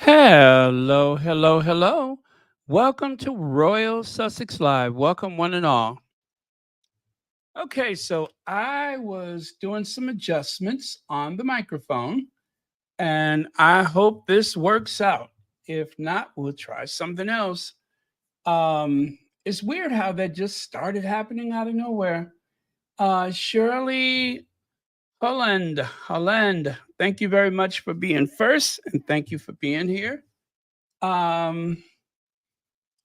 Hello, hello, hello. Welcome to Royal Sussex Live. Welcome, one and all. Okay, so I was doing some adjustments on the microphone, and I hope this works out. If not, we'll try something else. It's weird how that just started happening out of nowhere. Shirley Holland, thank you very much for being first, and thank you for being here. Um,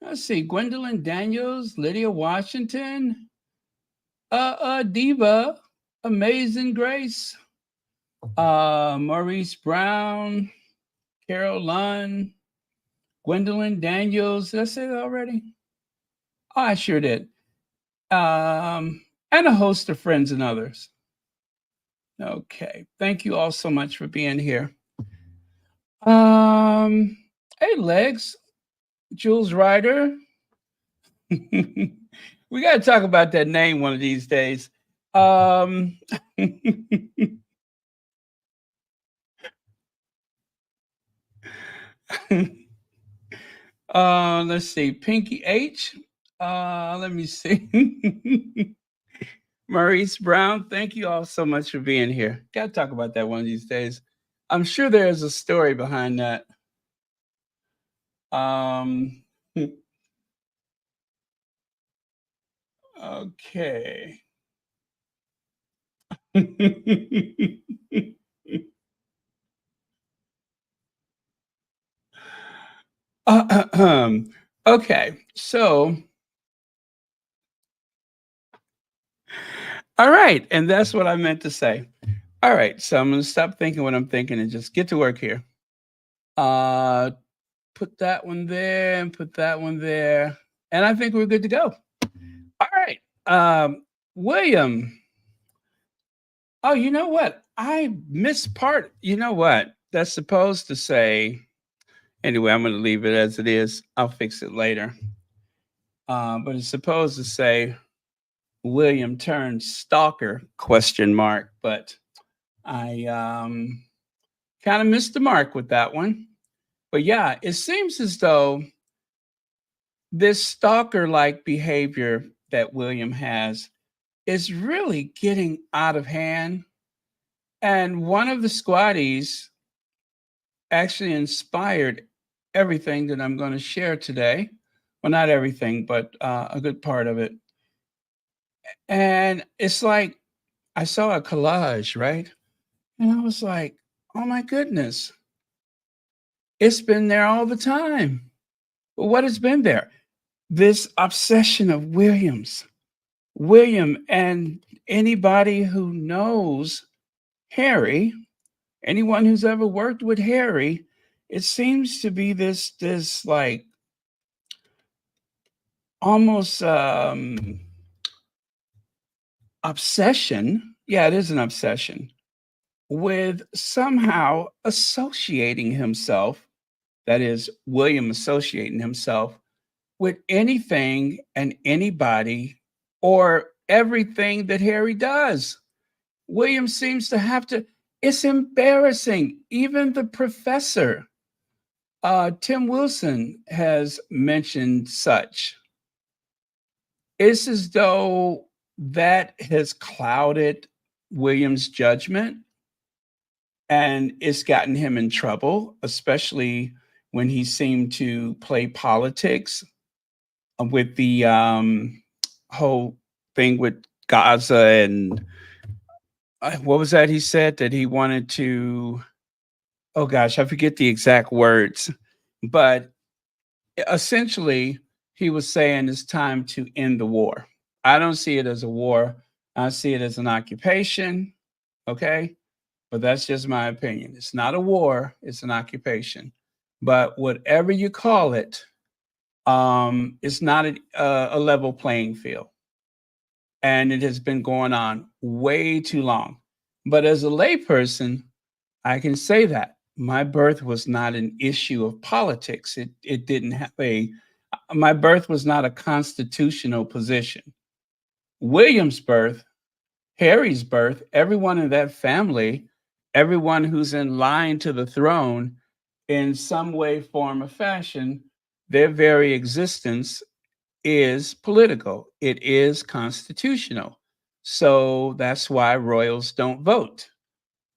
Let's see, Gwendolyn Daniels, Lydia Washington, Diva, Amazing Grace, Maurice Brown, Carol Lunn, Gwendolyn Daniels. Did I say that already? Oh, I sure did. And a host of friends and others. Okay. Thank you all so much for being here. Hey, Legs, Jules Ryder. We got to talk about that name one of these days. Um, let's see. Pinky H. Let me see. Maurice Brown, thank you all so much for being here. Got to talk about that one of these days. I'm sure there's a story behind that. Um, okay. Okay, so all right, and that's what I meant to say. All right, so I'm gonna stop thinking what I'm thinking and just get to work here. Uh, put that one there and put that one there, and I think we're good to go. All right, William. Oh, you know what? I missed part. You know what? That's supposed to say. Anyway, I'm gonna leave it as it is. I'll fix it later. But it's supposed to say William turned stalker question mark, but I kind of missed the mark with that one. But yeah, it seems as though this stalker like behavior that William has is really getting out of hand. And one of the squatties actually inspired everything that I'm going to share today. Well, not everything, but a good part of it. And it's like I saw a collage, right? And I was like, oh my goodness, it's been there all the time. But what has been there? This obsession of William, and anybody who knows Harry, anyone who's ever worked with Harry, it seems to be this like almost obsession. Yeah, it is an obsession with somehow associating himself, that is, William associating himself with anything and anybody or everything that Harry does. William seems to have to, it's embarrassing. Even the professor, Tim Wilson, has mentioned such. It's as though that has clouded William's judgment and it's gotten him in trouble, especially when he seemed to play politics with the whole thing with Gaza and what was that he said that he wanted to, oh gosh, I forget the exact words, but essentially he was saying it's time to end the war. I don't see it as a war. I see it as an occupation. Okay. But that's just my opinion. It's not a war, it's an occupation. But whatever you call it, it's not a level playing field. And it has been going on way too long. But as a layperson, I can say that my birth was not an issue of politics. It didn't have my birth was not a constitutional position. William's birth, Harry's birth, everyone in that family, everyone who's in line to the throne in some way, form, or fashion, their very existence is political. It is constitutional. So that's why royals don't vote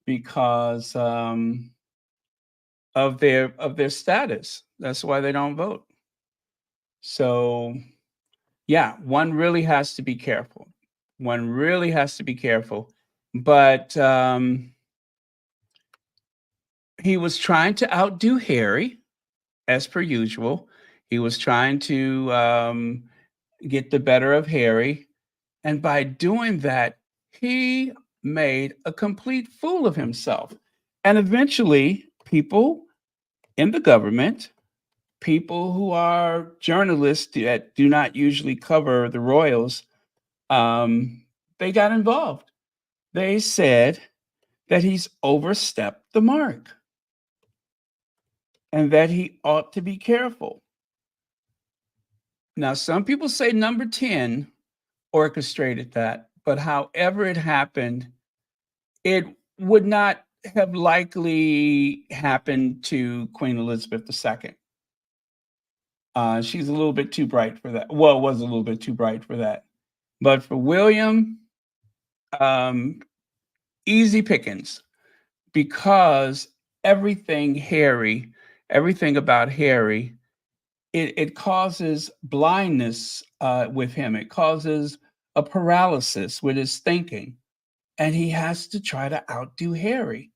because of their status. That's why they don't vote. So yeah, one really has to be careful. One really has to be careful. But he was trying to outdo Harry, as per usual. He was trying to get the better of Harry. And by doing that, he made a complete fool of himself. And eventually, people in the government, people who are journalists that do not usually cover the royals, they got involved. They said that he's overstepped the mark and that he ought to be careful. Now, some people say number 10 orchestrated that, but however it happened, it would not have likely happened to Queen Elizabeth II. She's a little bit too bright for that. Well, was a little bit too bright for that. But for William, um, easy pickings because everything Harry, everything about Harry, it causes blindness with him. It causes a paralysis with his thinking. And he has to try to outdo Harry.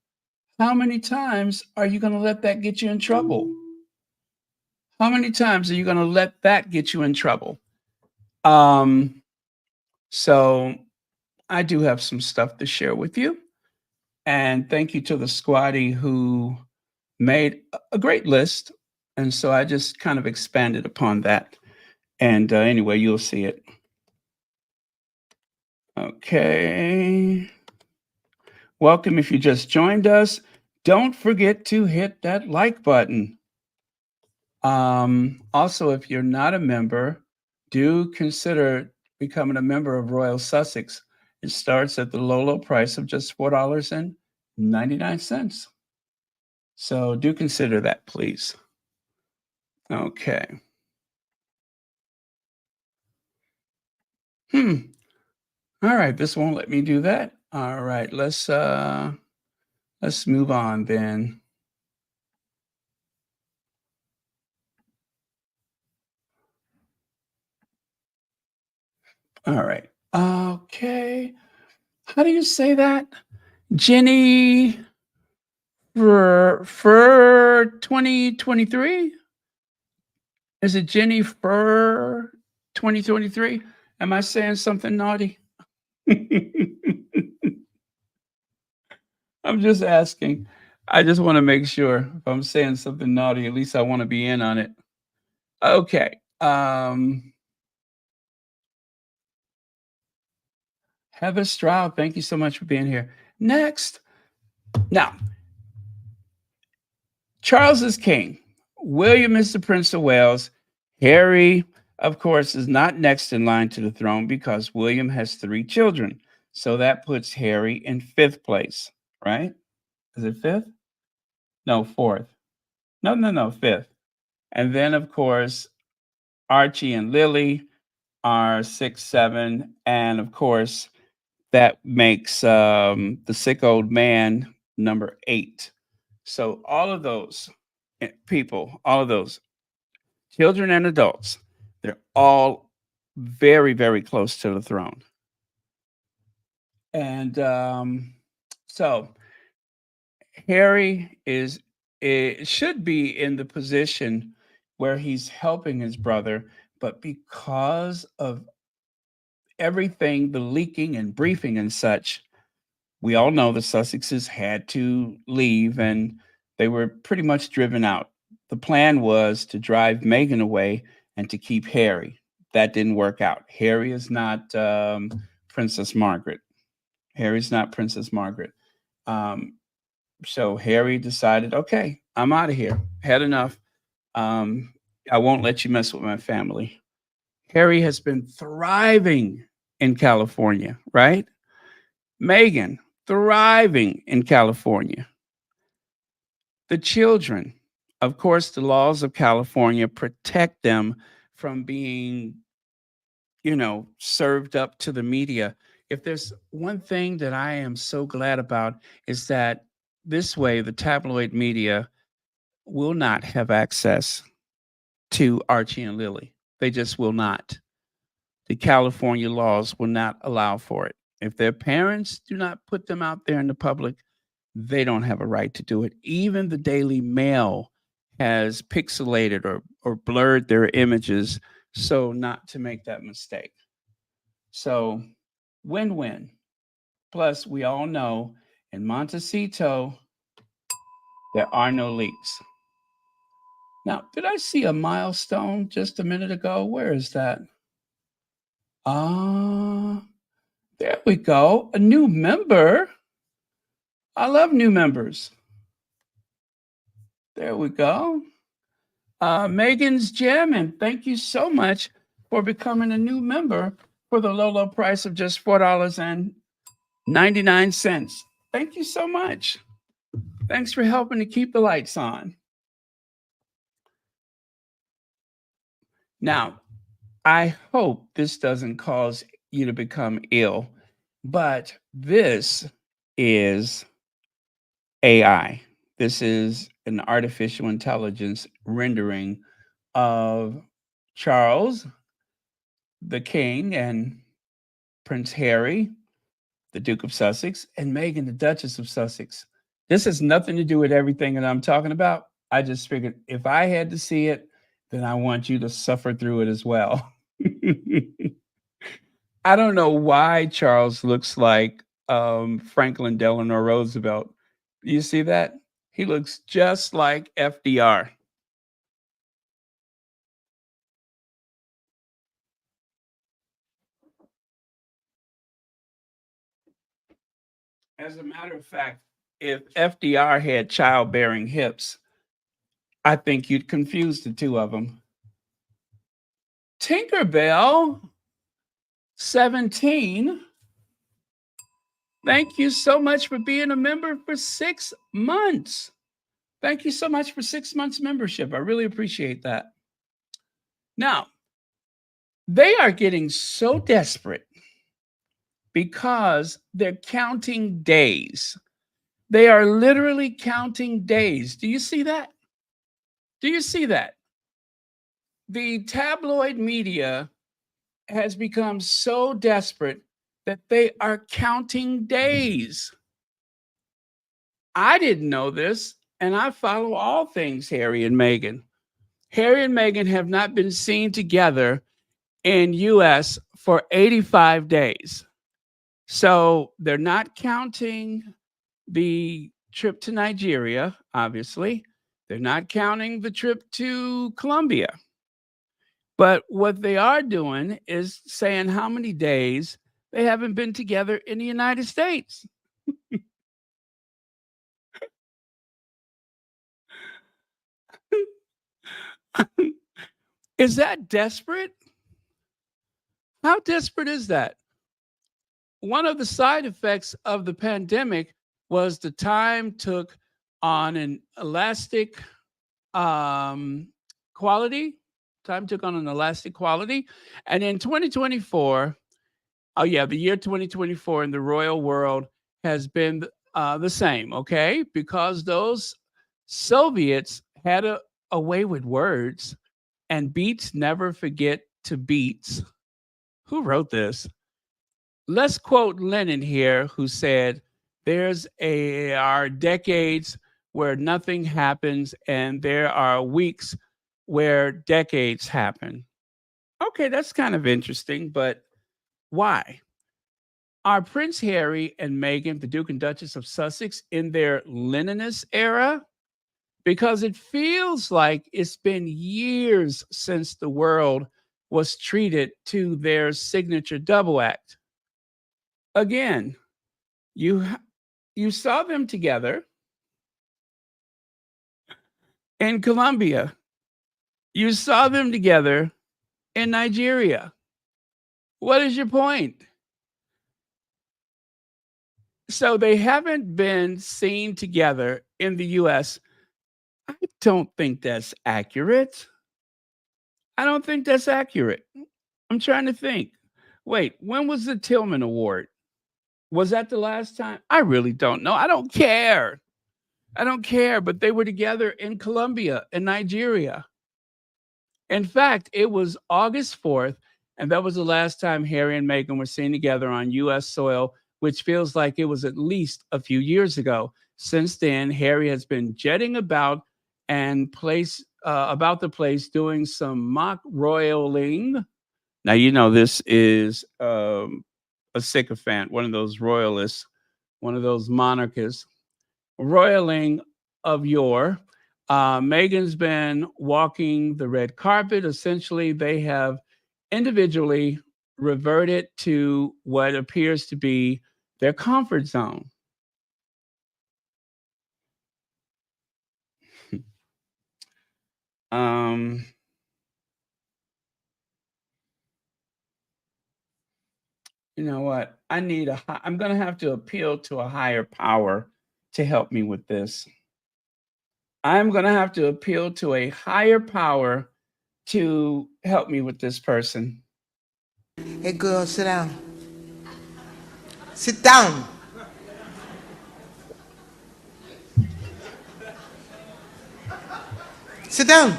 How many times are you going to let that get you in trouble? How many times are you going to let that get you in trouble? Um, so I do have some stuff to share with you. And thank you to the squatty who made a great list. And so I just kind of expanded upon that. And anyway, you'll see it. Okay. Welcome if you just joined us. Don't forget to hit that like button. Also, if you're not a member, do consider becoming a member of Royal Sussex. It starts at the low price of just $4.99. So do consider that, please. Okay. All right, this won't let me do that. All right, let's move on then. All right. Okay. How do you say that? Jenny for 2023? Is it Jenny for 2023? Am I saying something naughty? I'm just asking. I just want to make sure if I'm saying something naughty, at least I want to be in on it. Okay. Heather Stroud, thank you so much for being here. Next. Now, Charles is king. William is the Prince of Wales. Harry, of course, is not next in line to the throne because William has 3 children. So that puts Harry in 5th place, right? Is it 5th? No, 4th. No, 5th. And then, of course, Archie and Lily are 6, 7. And of course, that makes the sick old man number 8. So all of those people, all of those children and adults, they're all very, very close to the throne. And so Harry should be in the position where he's helping his brother, but because of everything, the leaking and briefing and such, we all know the Sussexes had to leave and they were pretty much driven out. The plan was to drive Meghan away and to keep Harry. That didn't work out. Harry is not Princess Margaret. Harry's not Princess Margaret. So Harry decided, okay, I'm out of here. Had enough. I won't let you mess with my family. Harry has been thriving in California, right? Meghan, thriving in California. The children Of course, the laws of California protect them from being, served up to the media. If there's one thing that I am so glad about is that this way the tabloid media will not have access to Archie and Lily. They just will not. The California laws will not allow for it. If their parents do not put them out there in the public, they don't have a right to do it. Even the Daily Mail has pixelated or blurred their images so not to make that mistake. So, win win. Plus, we all know in Montecito, there are no leaks. Now, did I see a milestone just a minute ago? Where is that? Ah, there we go. A new member. I love new members. There we go. Megan's Gem, and thank you so much for becoming a new member for the low, low price of just $4.99. Thank you so much. Thanks for helping to keep the lights on. Now, I hope this doesn't cause you to become ill, but this is AI. This is an artificial intelligence rendering of Charles, the King, and Prince Harry, the Duke of Sussex, and Meghan, the Duchess of Sussex. This has nothing to do with everything that I'm talking about. I just figured if I had to see it, then I want you to suffer through it as well. I don't know why Charles looks like Franklin Delano Roosevelt. You see that? He looks just like FDR. As a matter of fact, if FDR had childbearing hips, I think you'd confuse the two of them. Tinkerbell, 17. Thank you so much for being a member for 6 months. Thank you so much for 6 months membership. I really appreciate that. Now, they are getting so desperate because they're counting days. They are literally counting days. Do you see that? Do you see that? The tabloid media has become so desperate that they are counting days. I didn't know this, and I follow all things Harry and Meghan. Harry and Meghan have not been seen together in US for 85 days. So they're not counting the trip to Nigeria, obviously. They're not counting the trip to Colombia. But what they are doing is saying how many days they haven't been together in the United States. Is that desperate? How desperate is that? One of the side effects of the pandemic was the time took on an elastic quality. Time took on an elastic quality. And in 2024, oh yeah, the year 2024 in the royal world has been the same, okay? Because those Soviets had a way with words, and beats never forget to beats. Who wrote this? Let's quote Lenin here, who said, are decades where nothing happens, and there are weeks where decades happen. Okay, that's kind of interesting, but why? Are Prince Harry and Meghan, the Duke and Duchess of Sussex, in their Leninist era? Because it feels like it's been years since the world was treated to their signature double act. Again, you you saw them together in Colombia. You saw them together in Nigeria. What is your point? So they haven't been seen together in the US. I don't think that's accurate. I don't think that's accurate. I'm trying to think. Wait, when was the Tillman Award? Was that the last time? I really don't know. I don't care. I don't care, but they were together in Colombia, in Nigeria. In fact, it was August 4th, and that was the last time Harry and Meghan were seen together on US soil, which feels like it was at least a few years ago. Since then, Harry has been jetting about the place doing some mock royaling. Now, you know, this is a sycophant, one of those royalists, one of those monarchists, royaling of yore. Meghan's been walking the red carpet. Essentially, they have individually reverted to what appears to be their comfort zone. um, you know what? I'm going to have to appeal to a higher power to help me with this. I'm going to have to appeal to a higher power to help me with this person. Hey, girl, sit down. Sit down. Sit down.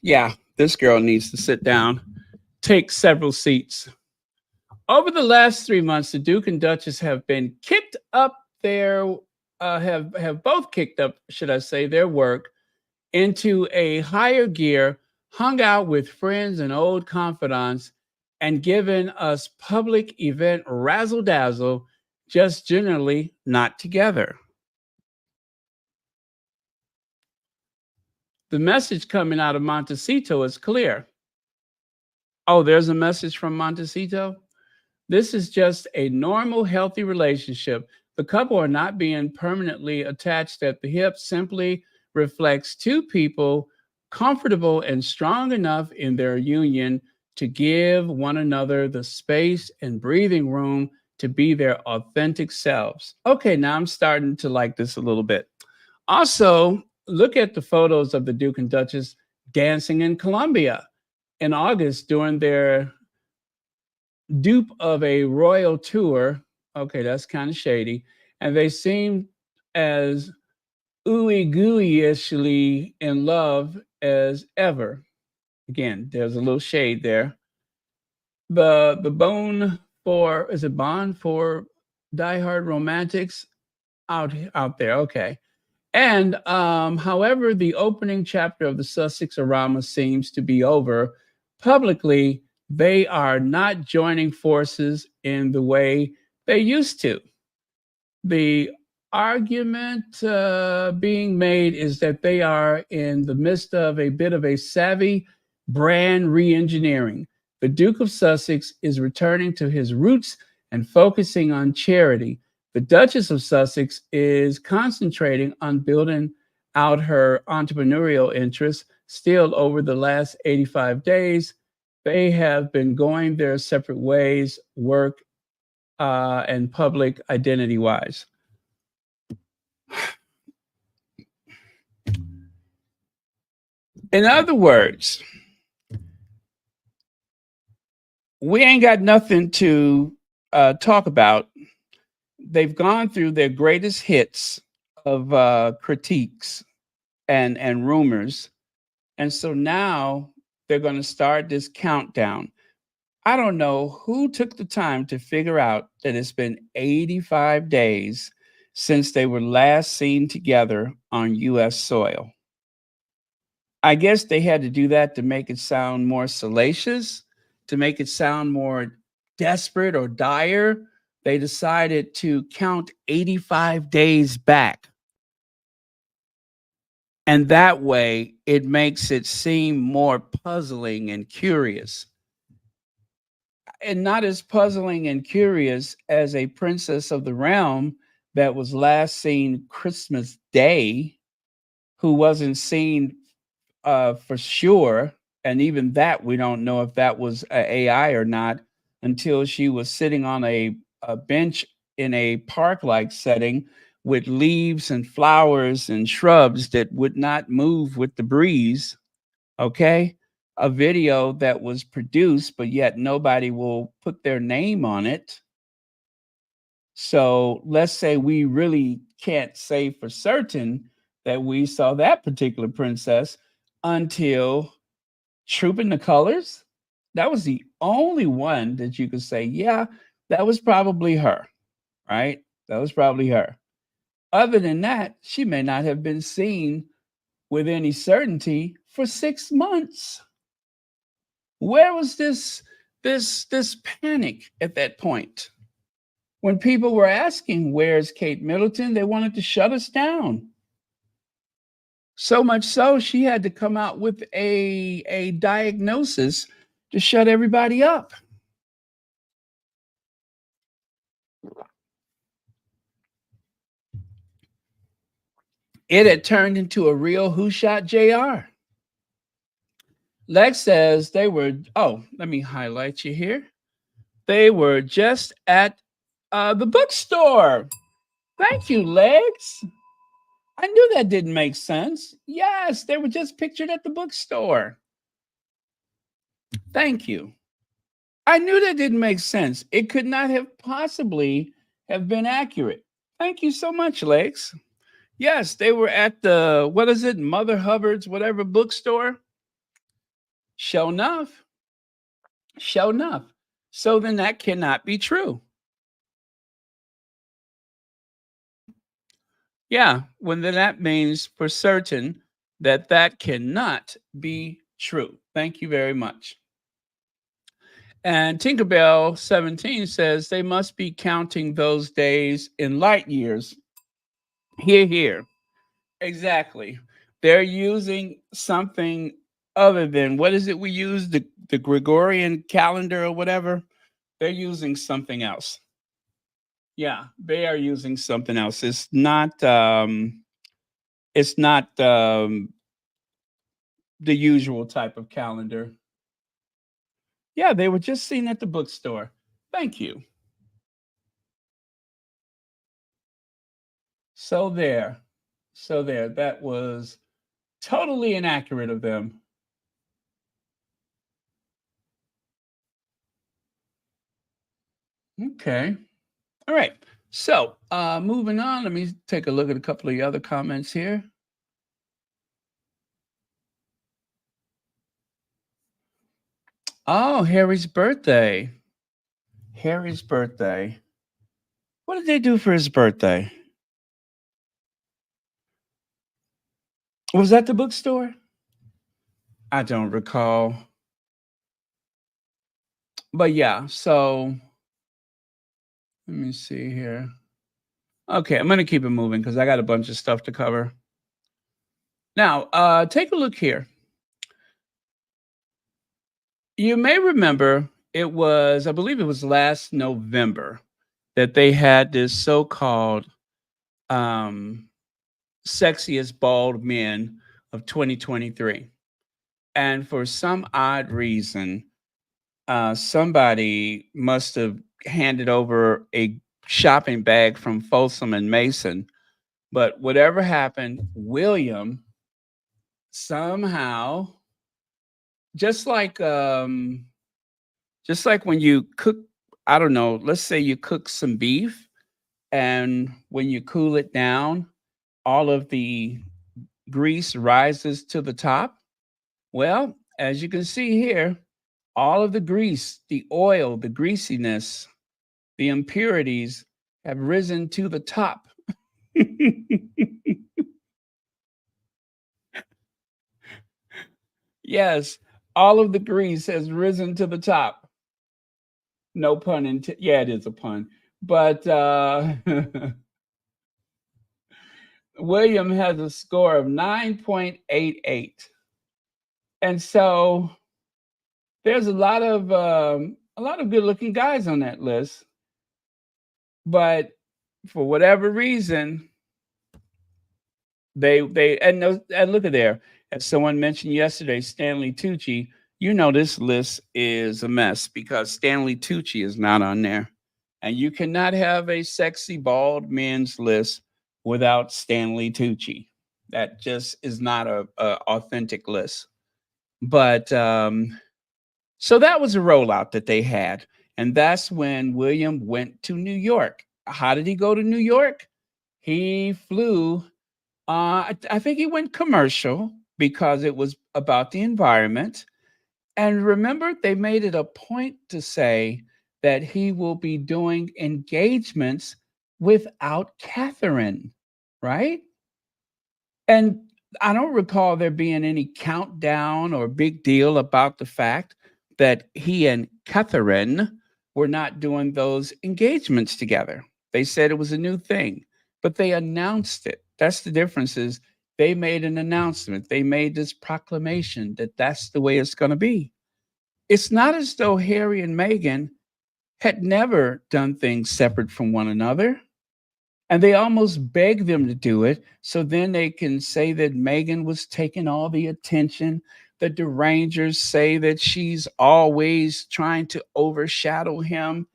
Yeah, this girl needs to sit down, take several seats. Over the last 3 months, the Duke and Duchess have been kicked up have both kicked up, should I say, their work into a higher gear, hung out with friends and old confidants, and given us public event razzle dazzle, just generally not together. The message coming out of Montecito is clear. Oh, there's a message from Montecito? This is just a normal, healthy relationship. The couple are not being permanently attached at the hip, simply reflects two people comfortable and strong enough in their union to give one another the space and breathing room to be their authentic selves. Okay, now I'm starting to like this a little bit. Also, look at the photos of the Duke and Duchess dancing in Colombia in August during their dupe of a royal tour. Okay, that's kind of shady. And they seem as ooey gooey-ishly in love as ever. Again, there's a little shade there. The bone for is it bond for diehard romantics out there? Okay. And however, the opening chapter of the Sussexorama seems to be over. Publicly, they are not joining forces in the way they used to. The argument being made is that they are in the midst of a bit of a savvy brand re-engineering. The Duke of Sussex is returning to his roots and focusing on charity. The Duchess of Sussex is concentrating on building out her entrepreneurial interests. Still, over the last 85 days, they have been going their separate ways, work and public identity wise. In other words, we ain't got nothing to talk about. They've gone through their greatest hits of critiques and rumors. And so now they're going to start this countdown. I don't know who took the time to figure out that it's been 85 days since they were last seen together on US soil. I guess they had to do that to make it sound more salacious, to make it sound more desperate or dire. They decided to count 85 days back. And that way, it makes it seem more puzzling and curious. And not as puzzling and curious as a princess of the realm that was last seen Christmas Day, who wasn't seen for sure And even that, we don't know if that was a AI or not until she was sitting on a bench in a park-like setting with leaves and flowers and shrubs that would not move with the breeze. Okay. A video that was produced, but yet nobody will put their name on it. So let's say we really can't say for certain that we saw that particular princess until Trooping the Colors. That was the only one that you could say, yeah, that was probably her, right? That was probably her. Other than that, she may not have been seen with any certainty for 6 months. Where was this panic at that point? When people were asking, "Where's Kate Middleton?" They wanted to shut us down. So much so, she had to come out with a diagnosis to shut everybody up. It had turned into a real "Who Shot JR?" Lex says they were, oh, let me highlight you here. They were just at the bookstore. Thank you, Lex. I knew that didn't make sense. Yes, they were just pictured at the bookstore. Thank you. I knew that didn't make sense. It could not have possibly have been accurate. Thank you so much, Lex. Yes, they were at the, what is it, Mother Hubbard's, whatever bookstore. Show enough. Show enough. So then that cannot be true. Yeah, when then that means for certain that that cannot be true. Thank you very much. And Tinkerbell 17 says they must be counting those days in light years. Here, here. Exactly. They're using something other than, what is it we use? The Gregorian calendar or whatever. They're using something else. Yeah, they are using something else. It's not the usual type of calendar. Yeah, they were just seen at the bookstore. Thank you. So there. So there. That was totally inaccurate of them. Okay. All right. So moving on, let me take a look at a couple of the other comments here. Oh, Harry's birthday. Harry's birthday. What did they do for his birthday? Was that the bookstore? I don't recall. But yeah, so let me see here. Okay, I'm going to keep it moving because I got a bunch of stuff to cover. Now, take a look here. You may remember it was, I believe it was last November that they had this so-called um, sexiest bald men of 2023. And for some odd reason, somebody must have handed over a shopping bag from Folsom and Mason. But whatever happened, William somehow, just like um, just like when you cook, I don't know, let's say you cook some beef, and when you cool it down, all of the grease rises to the top. Well, as you can see here, all of the grease, the oil, the greasiness, the impurities have risen to the top. Yes, all of the grease has risen to the top. No pun intended. Yeah, it is a pun. But William has a score of 9.88. And so there's a lot of good looking guys on that list. But for whatever reason, They and look at there. As someone mentioned yesterday, Stanley Tucci. You know this list is a mess because Stanley Tucci is not on there, and you cannot have a sexy bald men's list without Stanley Tucci. That just is not a authentic list. But so that was a rollout that they had, and that's when William went to New York. How did he go to New York? He flew I think he went commercial because it was about the environment. And remember, they made it a point to say that he will be doing engagements without Catherine, right? And I don't recall there being any countdown or big deal about the fact that he and Catherine were not doing those engagements together. They said it was a new thing, but they announced it. That's the difference is they made an announcement. They made this proclamation that that's the way it's going to be. It's not as though Harry and Meghan had never done things separate from one another. And they almost beg them to do it so then they can say that Megan was taking all the attention. The derangers say that she's always trying to overshadow him.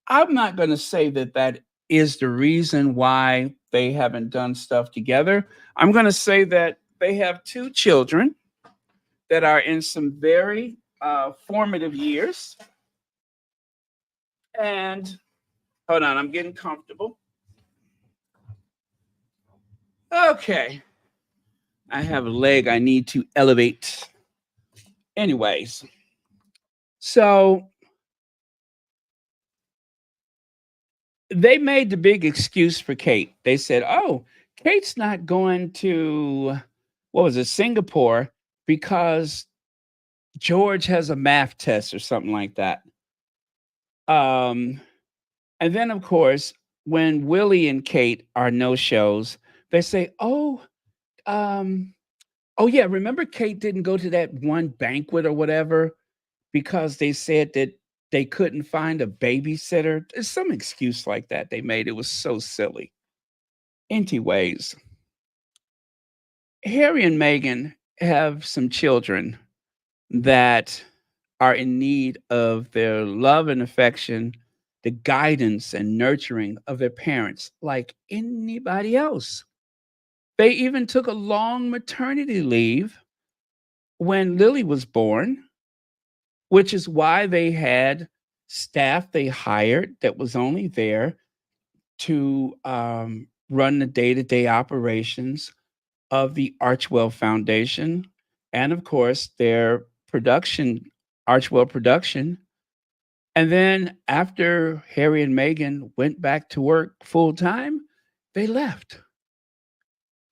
I'm not going to say that that is the reason why they haven't done stuff together. I'm going to say that they have two children that are in some very formative years. And hold on, I'm getting comfortable. Okay. I have a leg I need to elevate. Anyways, so they made the big excuse for Kate. They said, oh, Kate's not going to, what was it, Singapore because George has a math test or something like that. Um, and then, of course, when Willie and Kate are no shows, they say, um, oh, yeah, remember Kate didn't go to that one banquet or whatever because they said that they couldn't find a babysitter. There's some excuse like that they made. It was so silly. Anyways, Harry and Meghan have some children that are in need of their love and affection, the guidance and nurturing of their parents, like anybody else. They even took a long maternity leave when Lily was born, which is why they had staff they hired that was only there to run the day-to-day operations of the Archwell Foundation, and of course their production, Archwell Production. And then after Harry and Meghan went back to work full time, they left.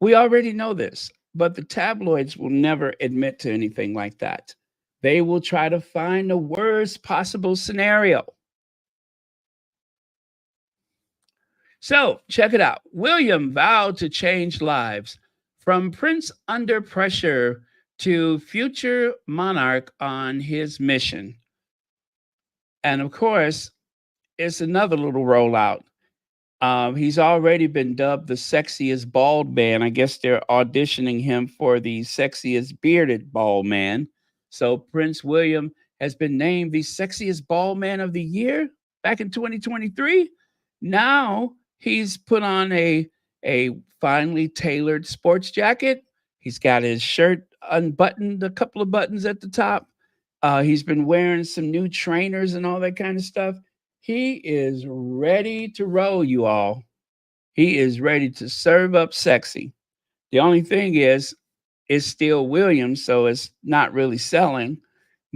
We already know this, but the tabloids will never admit to anything like that. They will try to find the worst possible scenario. So, check it out. William vowed to change lives from prince under pressure to future monarch on his mission. And of course, it's another little rollout. He's already been dubbed the sexiest bald man. I guess they're auditioning him for the sexiest bearded bald man. So Prince William has been named the sexiest bald man of the year back in 2023. Now he's put on a finely tailored sports jacket. He's got his shirt unbuttoned, a couple of buttons at the top. He's been wearing some new trainers and all that kind of stuff. He is ready to roll, you all. He is ready to serve up sexy. The only thing is, it's still Williams, so it's not really selling.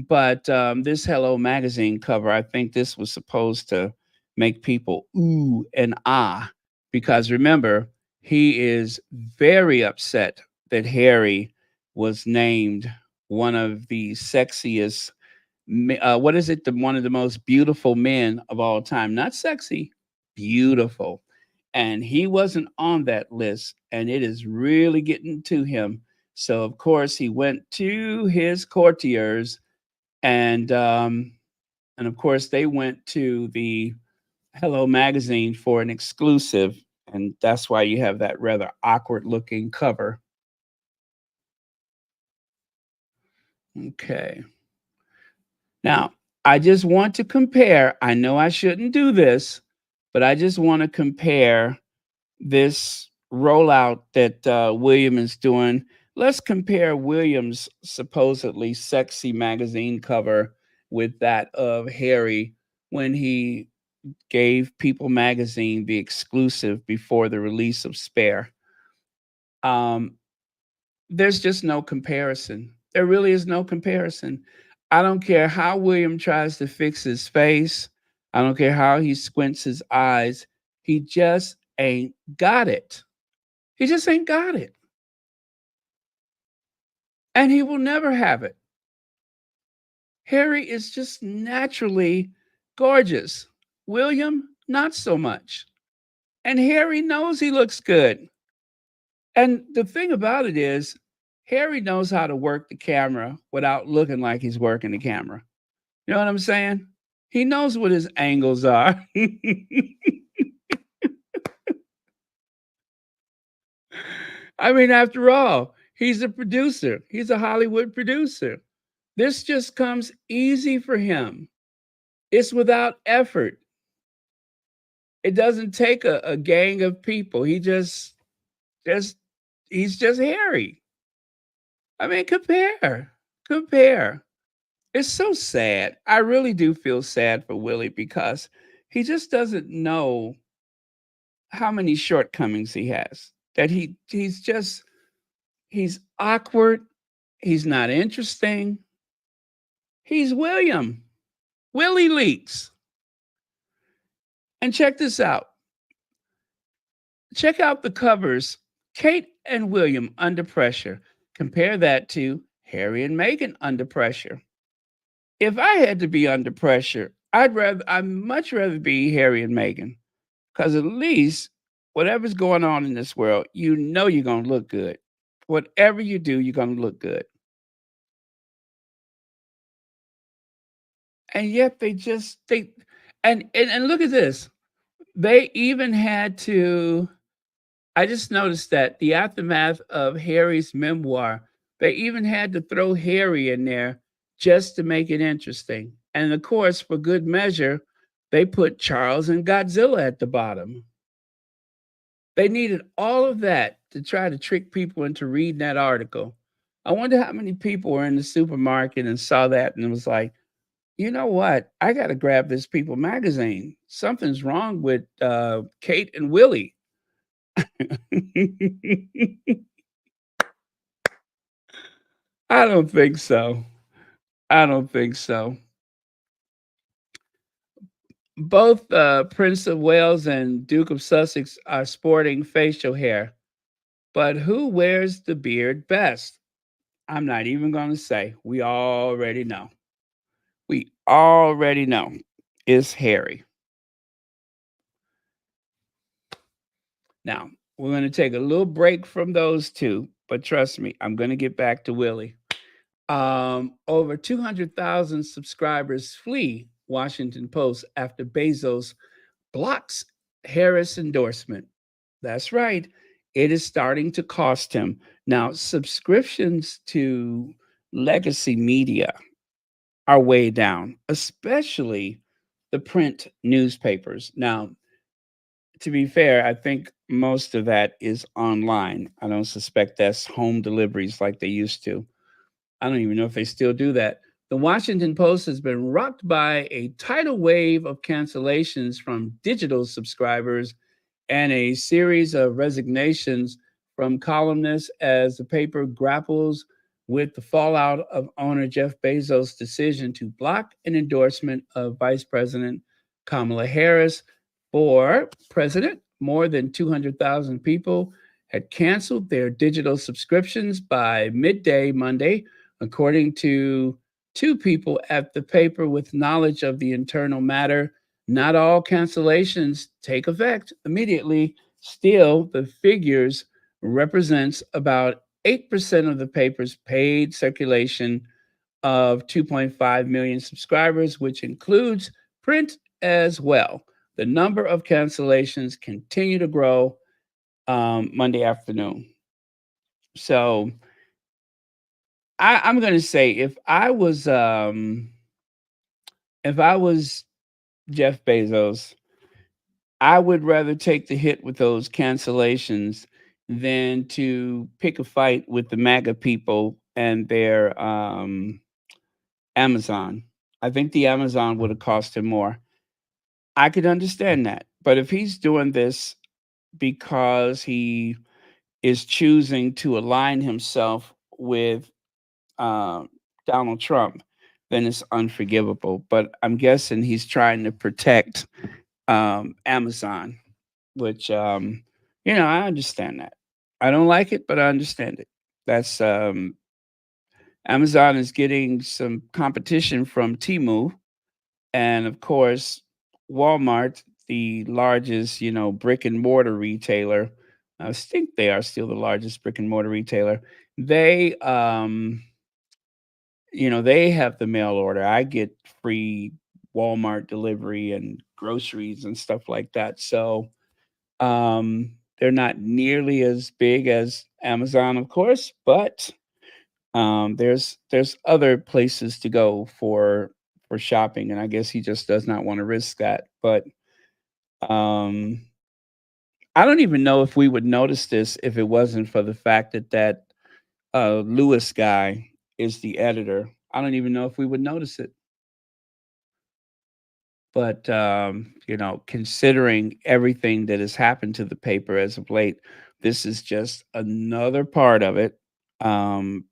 But this Hello Magazine cover, I think this was supposed to make people ooh and ah, because remember, he is very upset that Harry was named one of the sexiest what is it? One of the most beautiful men of all time. Not sexy, beautiful. And he wasn't on that list, and it is really getting to him. So of course he went to his courtiers, and of course they went to the Hello magazine for an exclusive, And that's why you have that rather awkward looking cover. Okay. Now, I just want to compare. I know I shouldn't do this, but I just want to compare this rollout that William is doing. Let's compare William's supposedly sexy magazine cover with that of Harry when he gave People magazine the exclusive before the release of Spare. Um, there's just no comparison. There really is no comparison. I don't care how William tries to fix his face. I don't care how he squints his eyes. He just ain't got it. He just ain't got it. And he will never have it. Harry is just naturally gorgeous. William, not so much. And Harry knows he looks good. And the thing about it is, Harry knows how to work the camera without looking like he's working the camera. You know what I'm saying? He knows what his angles are. I mean, after all, he's a producer, he's a Hollywood producer. This just comes easy for him. It's without effort. It doesn't take a gang of people. Just he's just Harry. I mean, compare. It's so sad. I really do feel sad for Willie because he just doesn't know how many shortcomings he has. That he's awkward, he's not interesting. He's William. Willie leaks. And check this out. Check out the covers. Kate and William under pressure. Compare that to Harry and Meghan under pressure. If I had to be under pressure, I'd much rather be Harry and Meghan. Because at least whatever's going on in this world, you know you're gonna look good. Whatever you do, you're gonna look good. And yet they and look at this. They even had to I just noticed that the aftermath of Harry's memoir, they even had to throw Harry in there just to make it interesting. And of course, for good measure, they put Charles and Godzilla at the bottom. They needed all of that to try to trick people into reading that article. I wonder how many people were in the supermarket and saw that and was like, you know what? I got to grab this People magazine. Something's wrong with Kate and Willie. I don't think so. I don't think so. Both Prince of Wales and Duke of Sussex are sporting facial hair, but who wears the beard best? I'm not even going to say. We already know. We already know. It's Harry. Now, we're going to take a little break from those two, but trust me, I'm going to get back to Willie. Over 200,000 subscribers flee Washington Post after Bezos blocks Harris endorsement. That's right. It is starting to cost him. Now, subscriptions to legacy media are way down, especially the print newspapers. Now, to be fair, I think most of that is online. I don't suspect that's home deliveries like they used to. I don't even know if they still do that. The Washington Post has been rocked by a tidal wave of cancellations from digital subscribers and a series of resignations from columnists as the paper grapples with the fallout of owner Jeff Bezos' decision to block an endorsement of Vice President Kamala Harris for president. More than 200,000 people had canceled their digital subscriptions by midday Monday, according to two people at the paper with knowledge of the internal matter. Not all cancellations take effect immediately. Still, the figures represents about 8% of the paper's paid circulation of 2.5 million subscribers, which includes print as well. The number of cancellations continue to grow Monday afternoon. So I'm going to say if I was Jeff Bezos, I would rather take the hit with those cancellations than to pick a fight with the MAGA people and their Amazon. I think the Amazon would have cost him more. I could understand that. But if he's doing this because he is choosing to align himself with uh, Donald Trump, then it's unforgivable. But I'm guessing he's trying to protect Amazon, which I understand that. I don't like it, but I understand it. That's Amazon is getting some competition from Temu, and of course, Walmart, the largest, brick and mortar retailer. I think they are still the largest brick and mortar retailer. They they have the mail order. I get free Walmart delivery and groceries and stuff like that. So they're not nearly as big as Amazon, of course, but there's other places to go for shopping, and I guess he just does not want to risk that. But um, I don't even know if we would notice this if it wasn't for the fact that Lewis guy is the editor. I don't even know if we would notice it. But considering everything that has happened to the paper as of late, this is just another part of it. Um,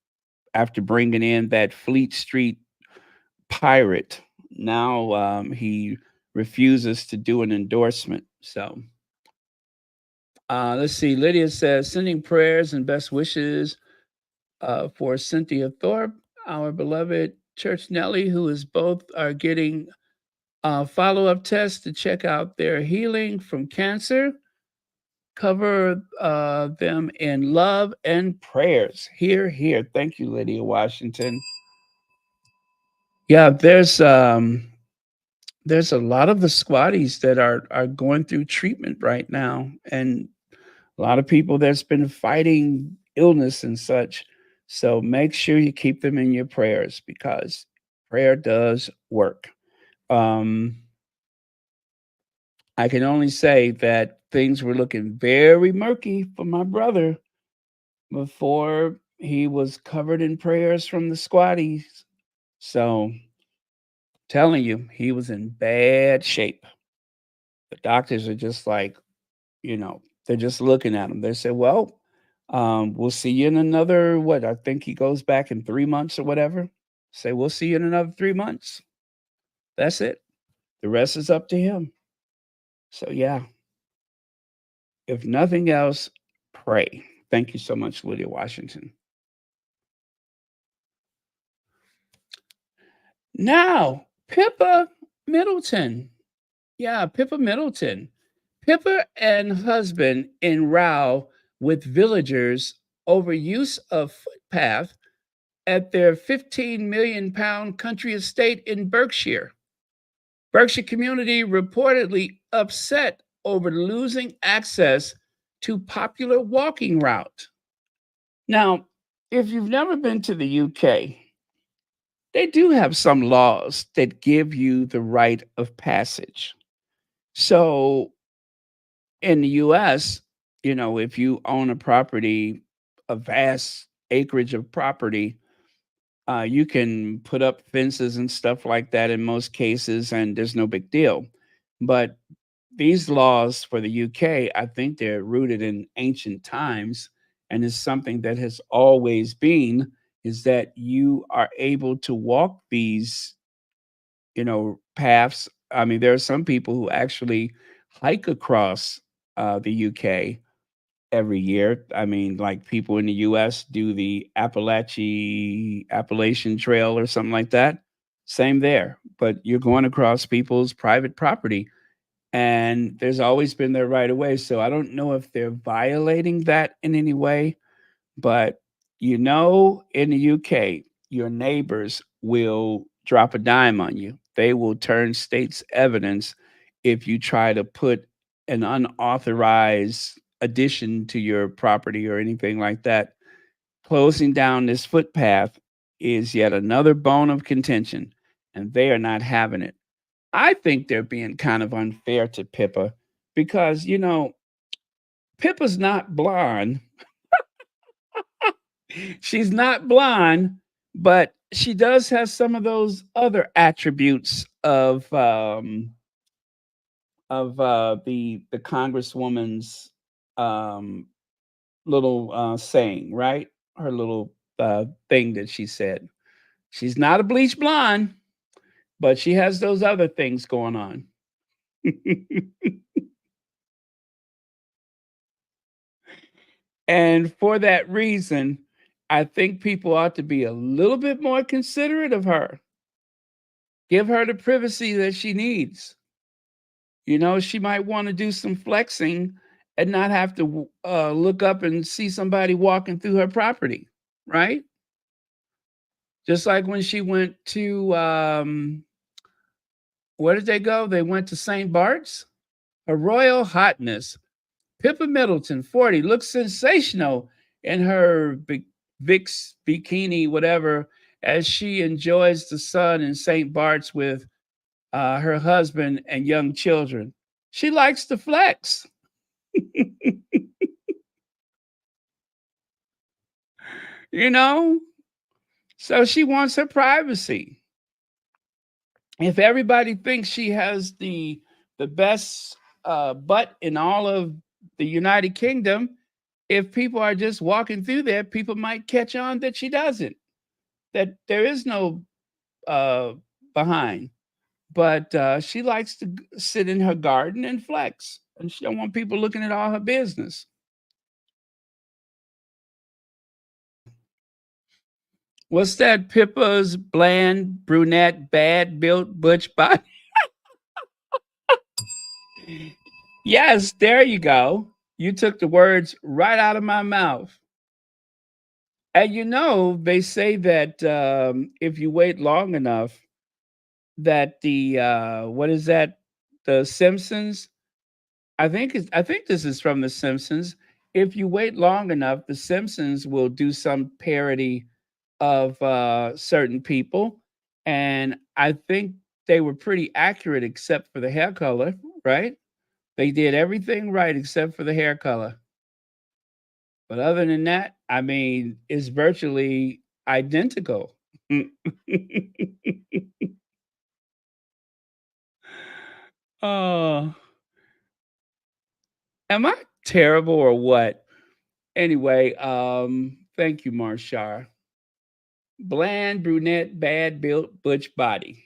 After bringing in that Fleet Street pirate, now he refuses to do an endorsement. So let's see. Lydia says, sending prayers and best wishes for Cynthia Thorpe, our beloved Church Nellie, who is both are getting follow-up tests to check out their healing from cancer. Cover them in love and prayers. Here, here. Thank you, Lydia Washington. Yeah, there's a lot of the squatties that are going through treatment right now, and a lot of people that's been fighting illness and such. So make sure you keep them in your prayers because prayer does work. Um, I can only say that things were looking very murky for my brother before he was covered in prayers from the squatties. So, telling you, he was in bad shape. The doctors are just like, they're just looking at him. They said, well, we'll see you in another, what, I think he goes back in 3 months or whatever. Say, we'll see you in another 3 months. That's it. The rest is up to him. So, yeah, if nothing else, pray. Thank you so much, Lydia Washington. Now, Pippa Middleton. Yeah, Pippa Middleton. Pippa and husband in row with villagers over use of footpath at their 15 million pound country estate in Berkshire. Berkshire community reportedly upset over losing access to popular walking route. Now, if you've never been to the UK, they do have some laws that give you the right of passage. So in the US, if you own a property, a vast acreage of property, you can put up fences and stuff like that in most cases, and there's no big deal. But these laws for the UK, I think they're rooted in ancient times, and is something that has always been is that you are able to walk these, paths. I mean, there are some people who actually hike across the UK every year. I mean, like people in the US do the Appalachian Trail or something like that. Same there, but you're going across people's private property, and there's always been their right of way. So I don't know if they're violating that in any way, but in the UK, your neighbors will drop a dime on you. They will turn state's evidence if you try to put an unauthorized addition to your property or anything like that. Closing down this footpath is yet another bone of contention, and they are not having it. I think they're being kind of unfair to Pippa because, Pippa's not blonde. She's not blonde, but she does have some of those other attributes of the congresswoman's um, little saying, right? Her little thing that she said. She's not a bleach blonde, but she has those other things going on. And for that reason, I think people ought to be a little bit more considerate of her. Give her the privacy that she needs. She might want to do some flexing and not have to look up and see somebody walking through her property, right? Just like when she went to, where did they go? They went to St. Bart's. Her Royal Hotness, Pippa Middleton, 40, looks sensational in her Vicks bikini, whatever, as she enjoys the sun in St. Bart's with her husband and young children. She likes to flex. you know? So she wants her privacy. If everybody thinks she has the best butt in all of the United Kingdom, if people are just walking through there, people might catch on that she doesn't. That there is no uh, behind. But she likes to sit in her garden and flex, and she don't want people looking at all her business. What's that? Pippa's bland, brunette, bad built butch body. Yes, there you go. You took the words right out of my mouth. And they say that if you wait long enough, that the what is that? The Simpsons. I think this is from The Simpsons. If you wait long enough, The Simpsons will do some parody of certain people, and I think they were pretty accurate except for the hair color, right? They did everything right except for the hair color. But other than that, I mean, it's virtually identical. Oh, am I terrible or what? Anyway, thank you, Marshar. Bland, brunette, bad built, butch body.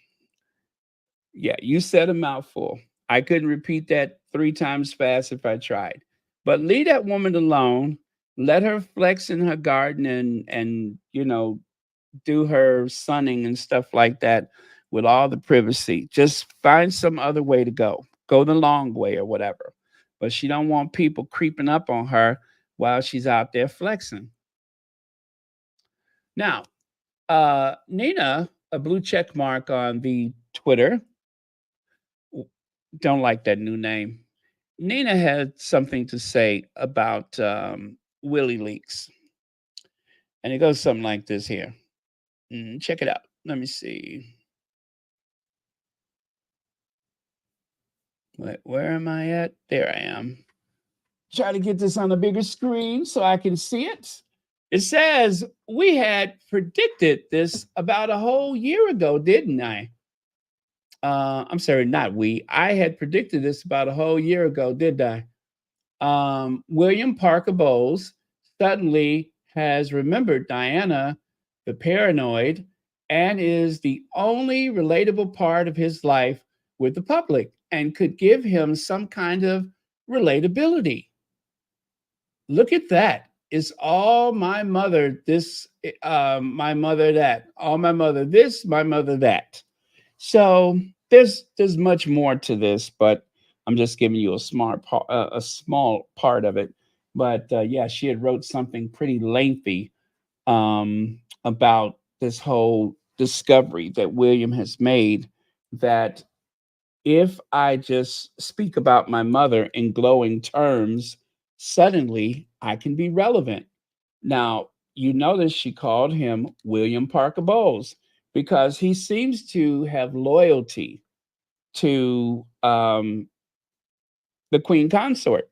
Yeah, you said a mouthful. I couldn't repeat that 3 times fast if I tried. But leave that woman alone. Let her flex in her garden and do her sunning and stuff like that with all the privacy. Just find some other way to go. Go the long way or whatever. But she don't want people creeping up on her while she's out there flexing. Now, Nina, a blue check mark on the Twitter. Don't like that new name. Nina had something to say about Willie Leaks. And it goes something like this here. Check it out. Let me see. Where am I at? There I am. Try to get this on a bigger screen so I can see it. It says, we had predicted this about a whole year ago, didn't I? I'm sorry, not we. I had predicted this about a whole year ago, did I? William Parker Bowles suddenly has remembered Diana, the paranoid, and is the only relatable part of his life with the public and could give him some kind of relatability. Look at that. It's all my mother, this, my mother, that, all my mother, this, my mother, that. So there's much more to this, but I'm just giving you a small part of it. But yeah, she had wrote something pretty lengthy about this whole discovery that William has made that if I just speak about my mother in glowing terms, suddenly I can be relevant. Now, you notice she called him William Parker Bowles because he seems to have loyalty to the Queen Consort,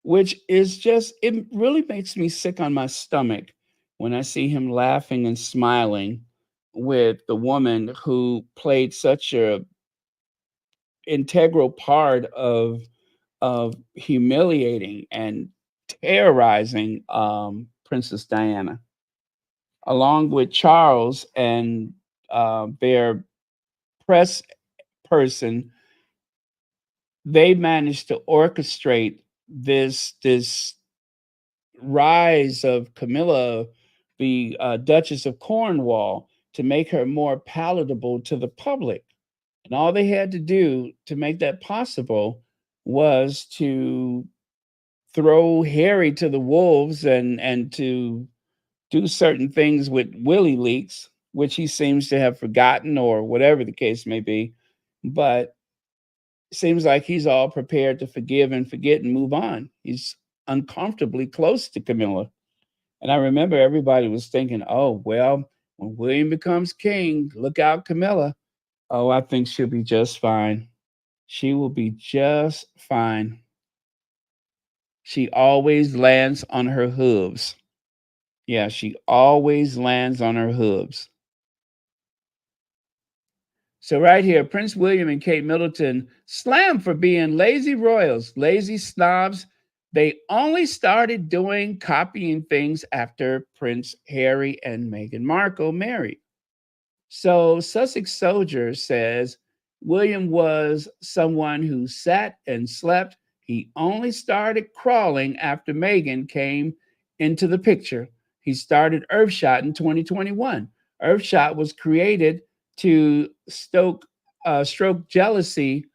which is just, it really makes me sick on my stomach when I see him laughing and smiling with the woman who played such a integral part of humiliating and terrorizing Princess Diana, along with Charles and their press person. They managed to orchestrate this rise of Camilla, the Duchess of Cornwall, to make her more palatable to the public. And all they had to do to make that possible was to throw Harry to the wolves and to do certain things with Willie Leaks, which he seems to have forgotten or whatever the case may be. But it seems like he's all prepared to forgive and forget and move on. He's uncomfortably close to Camilla. And I remember everybody was thinking, oh, well, when William becomes king, look out, Camilla. Oh, I think she'll be just fine. She will be just fine. She always lands on her hooves. Yeah, she always lands on her hooves. So right here, Prince William and Kate Middleton slammed for being lazy royals, lazy snobs. They only started doing copying things after Prince Harry and Meghan Markle married. So Sussex Soldier says William was someone who sat and slept. He only started crawling after Meghan came into the picture. He started Earthshot in 2021. Earthshot was created to stroke jealousy,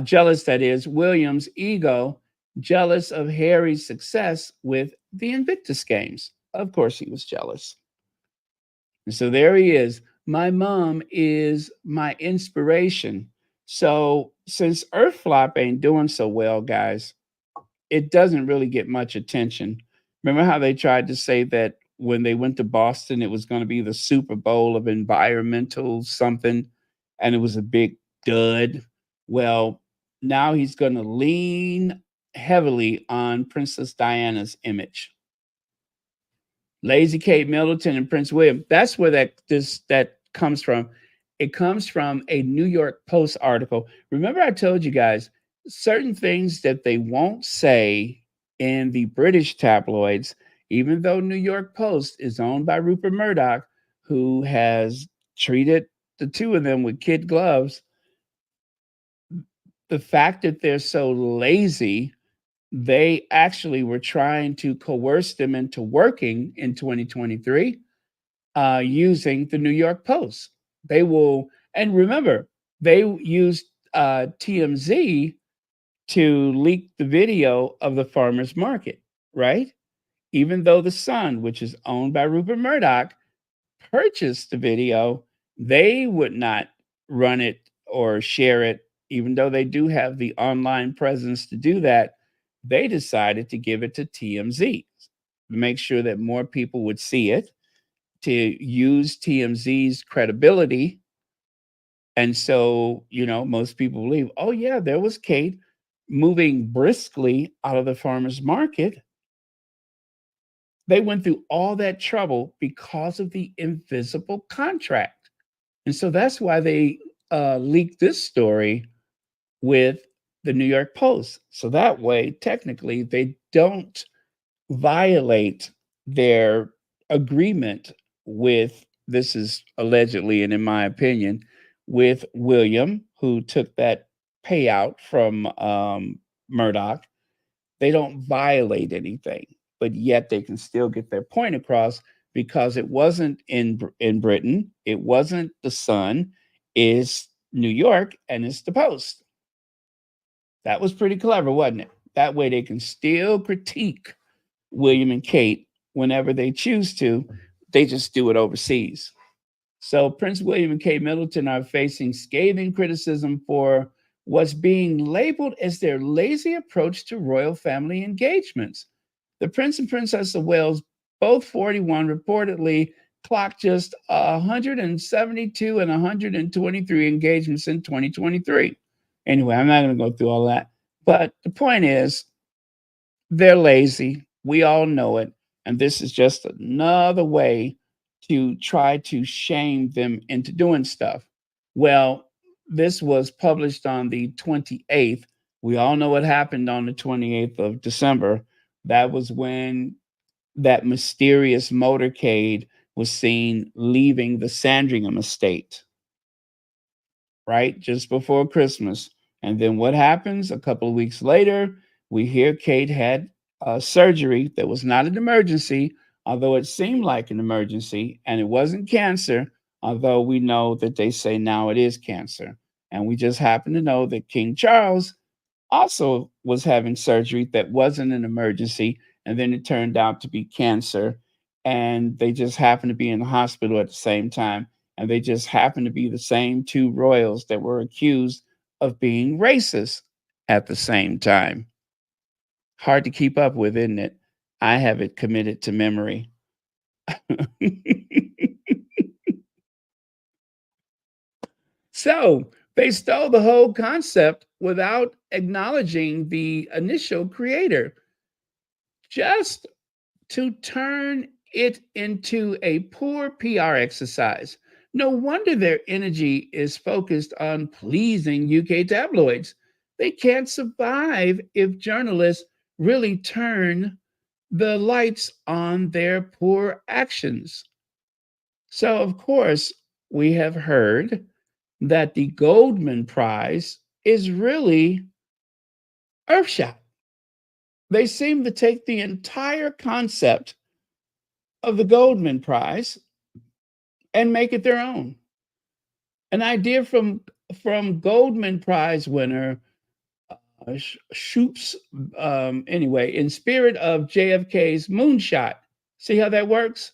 jealous, that is, William's ego, jealous of Harry's success with the Invictus games. Of course, he was jealous. And so there he is. My mom is my inspiration. So since Earthflop ain't doing so well, guys, it doesn't really get much attention. Remember how they tried to say that when they went to Boston, it was going to be the Super Bowl of environmental something, and it was a big dud? Well, now he's going to lean heavily on Princess Diana's image. Lazy Kate Middleton and Prince William. That's where that comes from. It comes from a New York Post article. Remember, I told you guys certain things that they won't say in the British tabloids, even though New York Post is owned by Rupert Murdoch, who has treated the two of them with kid gloves. The fact that they're so lazy, they actually were trying to coerce them into working in 2023 using the New York Post. They will, and remember, they used TMZ to leak the video of the farmers market, right? Even though the Sun, which is owned by Rupert Murdoch, purchased the video, they would not run it or share it, even though they do have the online presence to do that. They decided to give it to TMZ to make sure that more people would see it, to use TMZ's credibility. And so, most people believe, oh, yeah, there was Kate moving briskly out of the farmer's market. They went through all that trouble because of the invisible contract. And so that's why they leaked this story with the New York Post. So that way, technically, they don't violate their agreement with, this is allegedly, and in my opinion, with William, who took that payout from Murdoch. They don't violate anything, but yet they can still get their point across because it wasn't in Britain, it wasn't the Sun, it's New York, and it's the Post. That was pretty clever, wasn't it? That way they can still critique William and Kate whenever they choose to. They just do it overseas. So Prince William and Kate Middleton are facing scathing criticism for what's being labeled as their lazy approach to royal family engagements. The Prince and Princess of Wales, both 41, reportedly clocked just 172 and 123 engagements in 2023. Anyway, I'm not going to go through all that. But the point is, they're lazy. We all know it. And this is just another way to try to shame them into doing stuff. Well, this was published on the 28th. We all know what happened on the 28th of December. That was when that mysterious motorcade was seen leaving the Sandringham estate, right? Just before Christmas. And then what happens? A couple of weeks later, we hear Kate had surgery that was not an emergency, although it seemed like an emergency, and it wasn't cancer, although we know that they say now it is cancer. And we just happen to know that King Charles also was having surgery that wasn't an emergency, and then it turned out to be cancer. And they just happened to be in the hospital at the same time. And they just happened to be the same two royals that were accused of being racist at the same time. Hard to keep up with, isn't it? I have it committed to memory. So they stole the whole concept without acknowledging the initial creator, just to turn it into a poor PR exercise. No wonder their energy is focused on pleasing UK tabloids. They can't survive if journalists really turn the lights on their poor actions. So, of course, we have heard that the Goldman Prize is really Earthshot. They seem to take the entire concept of the Goldman Prize and make it their own. An idea from Goldman Prize winner Shoops. Anyway, in spirit of JFK's moonshot. See how that works?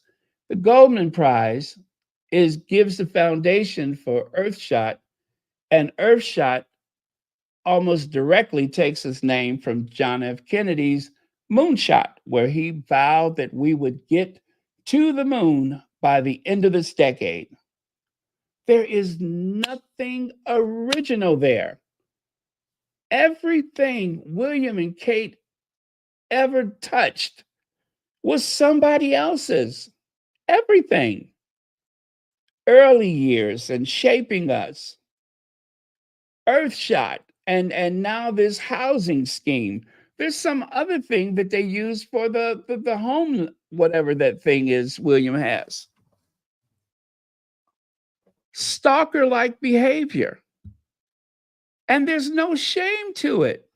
The Goldman Prize gives the foundation for Earthshot, and Earthshot almost directly takes its name from John F. Kennedy's moonshot, where he vowed that we would get to the moon by the end of this decade. There is nothing original there. Everything William and Kate ever touched was somebody else's. Everything. Early years and shaping us. Earthshot and now this housing scheme. There's some other thing that they use for the home, whatever that thing is William has. Stalker-like behavior. And there's no shame to it.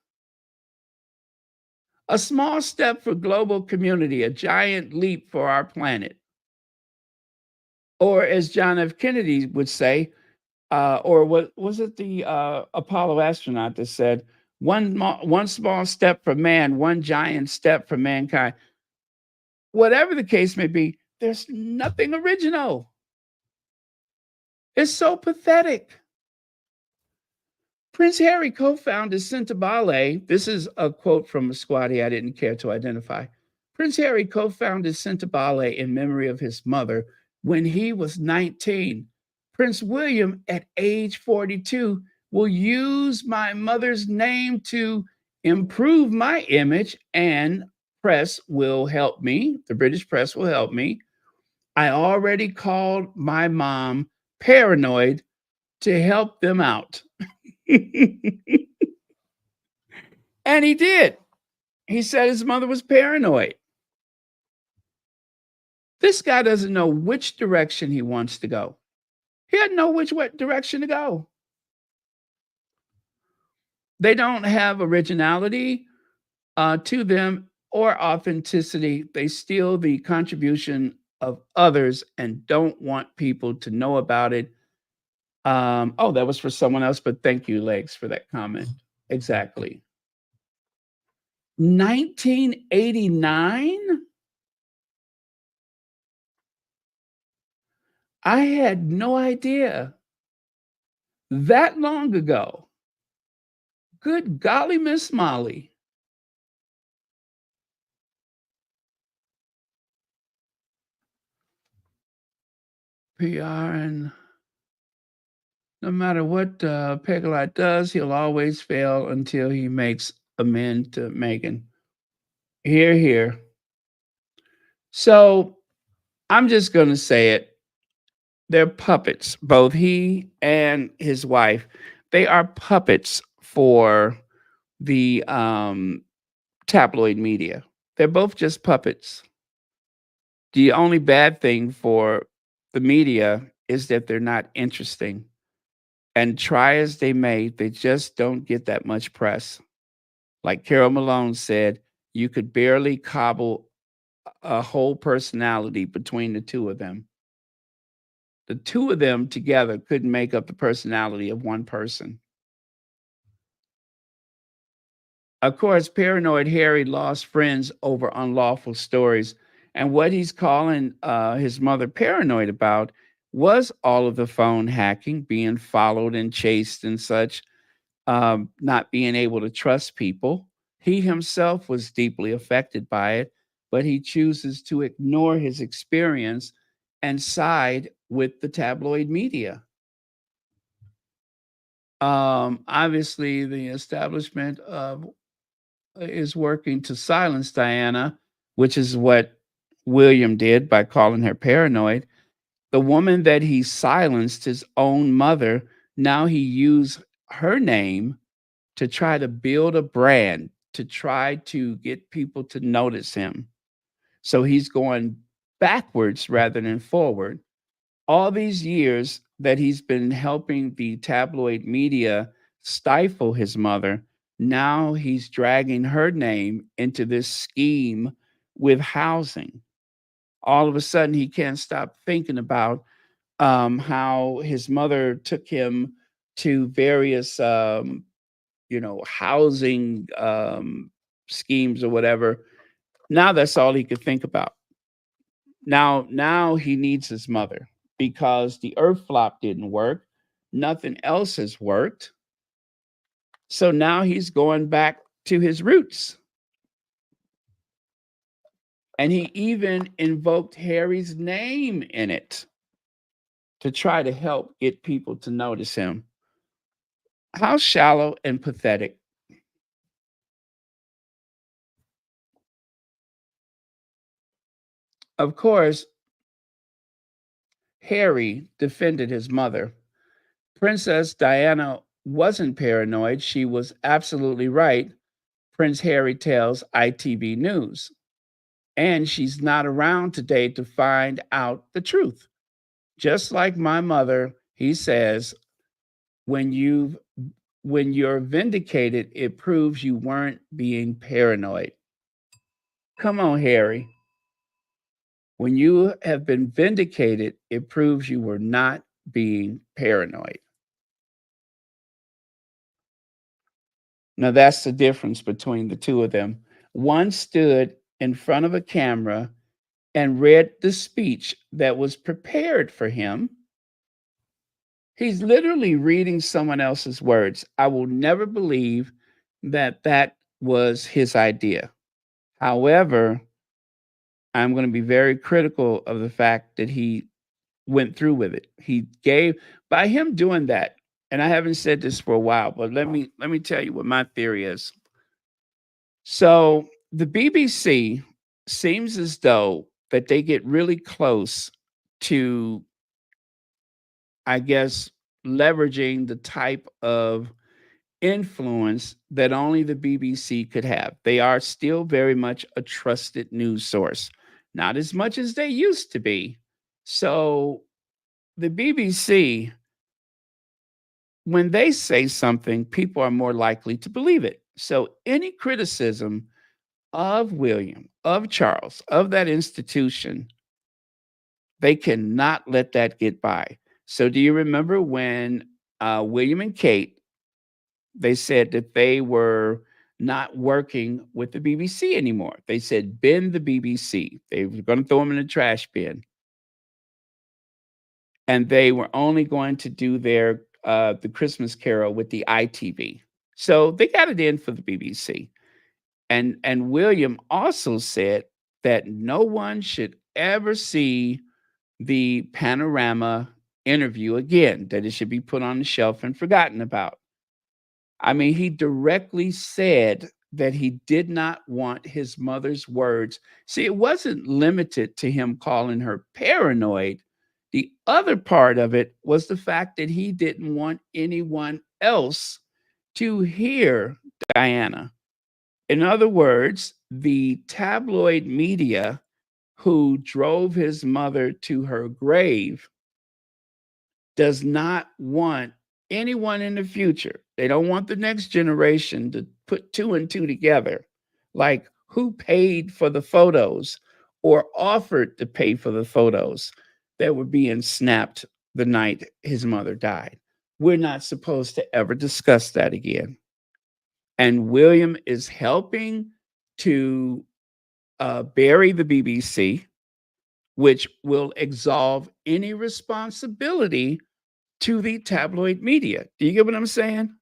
A small step for global community, a giant leap for our planet. Or as John F. Kennedy would say, or what was it, the Apollo astronaut that said, one small step for man, one giant step for mankind. Whatever the case may be, there's nothing original. It's so pathetic. Prince Harry co-founded Sentebale. This is a quote from a squatty I didn't care to identify. Prince Harry co-founded Sentebale in memory of his mother when he was 19. Prince William, at age 42, will use my mother's name to improve my image, and press will help me. The British press will help me. I already called my mom paranoid to help them out. And he did. He said his mother was paranoid. This guy doesn't know which direction he wants to go. He doesn't know which direction to go. They don't have originality to them or authenticity. They steal the contribution of others and don't want people to know about it. Oh, that was for someone else, but thank you, Legs, for that comment. Exactly. 1989? I had no idea that long ago. Good golly, Miss Molly. PR, and no matter what Pegglot does, he'll always fail until he makes amends to Meghan. Here, here. So I'm just going to say it. They're puppets, both he and his wife. They are puppets for the tabloid media. They're both just puppets. The only bad thing for the media is that they're not interesting. And try as they may, they just don't get that much press. Like Carol Malone said, you could barely cobble a whole personality between the two of them. The two of them together couldn't make up the personality of one person. Of course, paranoid Harry lost friends over unlawful stories. And what he's calling his mother paranoid about was all of the phone hacking, being followed and chased and such, not being able to trust people. He himself was deeply affected by it, but he chooses to ignore his experience and side with the tabloid media. Obviously, the establishment is working to silence Diana, which is what William did by calling her paranoid. The woman that he silenced, his own mother, now he used her name to try to build a brand, to try to get people to notice him. So he's going backwards rather than forward. All these years that he's been helping the tabloid media stifle his mother, now he's dragging her name into this scheme with housing. All of a sudden, he can't stop thinking about how his mother took him to various, housing schemes or whatever. Now that's all he could think about. Now he needs his mother because the earth flop didn't work. Nothing else has worked. So now he's going back to his roots. And he even invoked Harry's name in it to try to help get people to notice him. How shallow and pathetic. Of course, Harry defended his mother. Princess Diana wasn't paranoid. She was absolutely right, Prince Harry tells ITV News. And she's not around today to find out the truth. Just like my mother, he says, when you when you're vindicated, it proves you weren't being paranoid. Come on, Harry. When you have been vindicated, it proves you were not being paranoid. Now, that's the difference between the two of them. One stood in front of a camera and read the speech that was prepared for him. He's literally reading someone else's words. I will never believe that that was his idea. However, I'm going to be very critical of the fact that he went through with it. He gave by him doing that. And I haven't said this for a while, but let me tell you what my theory is. So, the BBC seems as though that they get really close to, I guess, leveraging the type of influence that only the BBC could have. They are still very much a trusted news source, not as much as they used to be. So the BBC, when they say something, people are more likely to believe it. So any criticism of William, of Charles, of that institution, they cannot let that get by. So do you remember when William and Kate, they said that they were not working with the BBC anymore. They said, "Bend the BBC." They were going to throw them in the trash bin. and they were only going to do their the Christmas Carol with the ITV. So they got it in for the BBC. And William also said that no one should ever see the Panorama interview again, that it should be put on the shelf and forgotten about. I mean, he directly said that he did not want his mother's words. See, it wasn't limited to him calling her paranoid. The other part of it was the fact that he didn't want anyone else to hear Diana. In other words, the tabloid media who drove his mother to her grave does not want anyone in the future. They don't want the next generation to put two and two together. Like who paid for the photos or offered to pay for the photos that were being snapped the night his mother died. We're not supposed to ever discuss that again. And William is helping to bury the BBC, which will absolve any responsibility to the tabloid media. Do you get what I'm saying?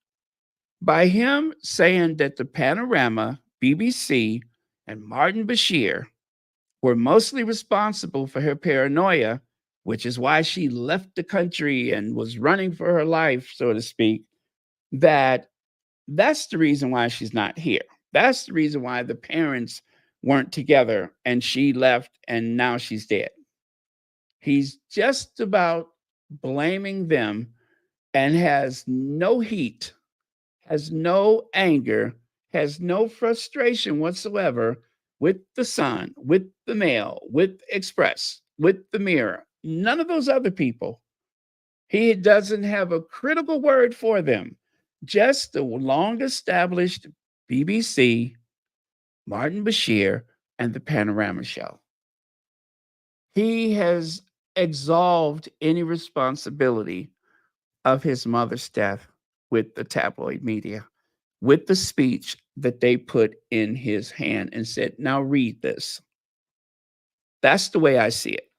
By him saying that the Panorama, BBC, and Martin Bashir were mostly responsible for her paranoia, which is why she left the country and was running for her life, so to speak, that's the reason why she's not here. That's the reason why the parents weren't together and she left and now she's dead. He's just about blaming them and has no heat, has no anger, has no frustration whatsoever with the Sun, with the Mail, with Express, with the Mirror. None of those other people. He doesn't have a critical word for them. Just the long established BBC, Martin Bashir, and the Panorama Show. He has absolved any responsibility of his mother's death with the tabloid media, with the speech that they put in his hand and said, now read this. That's the way I see it.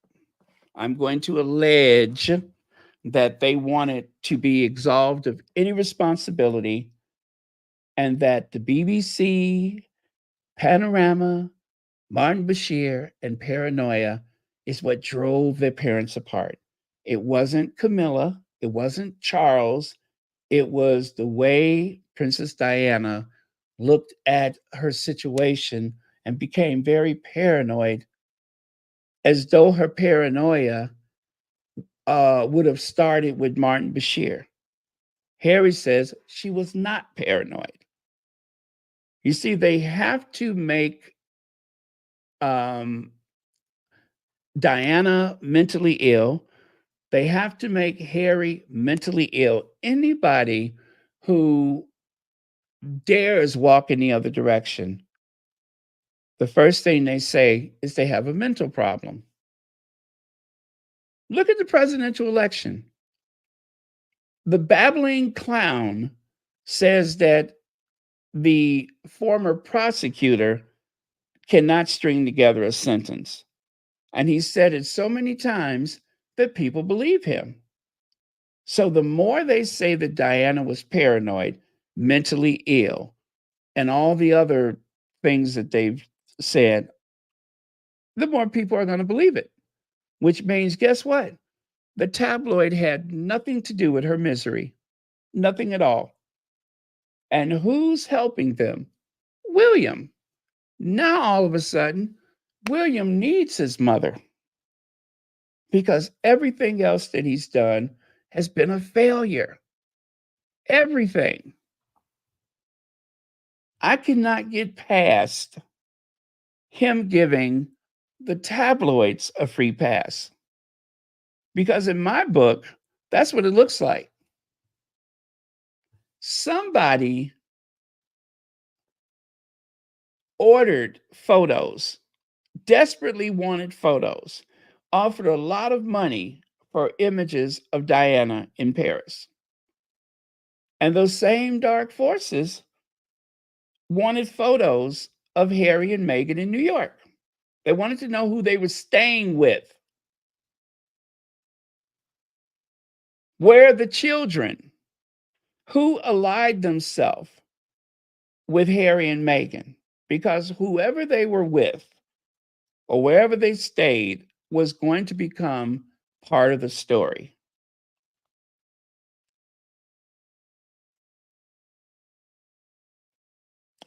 I'm going to allege that they wanted to be absolved of any responsibility and that the BBC, Panorama, Martin Bashir, and Paranoia is what drove their parents apart. It wasn't Camilla, it wasn't Charles, it was the way Princess Diana looked at her situation and became very paranoid, as though her paranoia would have started with Martin Bashir. Harry says she was not paranoid. You see, they have to make Diana mentally ill. They have to make Harry mentally ill. Anybody who dares walk in the other direction, the first thing they say is they have a mental problem. Look at the presidential election. The babbling clown says that the former prosecutor cannot string together a sentence. And he said it so many times that people believe him. So the more they say that Diana was paranoid, mentally ill, and all the other things that they've said, the more people are going to believe it. Which means, guess what? The tabloid had nothing to do with her misery, nothing at all. And who's helping them? William. Now, all of a sudden, William needs his mother because everything else that he's done has been a failure. Everything. I cannot get past him giving the tabloids a free pass because in my book, that's what it looks like. Somebody ordered photos, desperately wanted photos, offered a lot of money for images of Diana in Paris. And those same dark forces wanted photos of Harry and Meghan in New York. They wanted to know who they were staying with. Where are the children who allied themselves with Harry and Meghan? Because whoever they were with or wherever they stayed was going to become part of the story.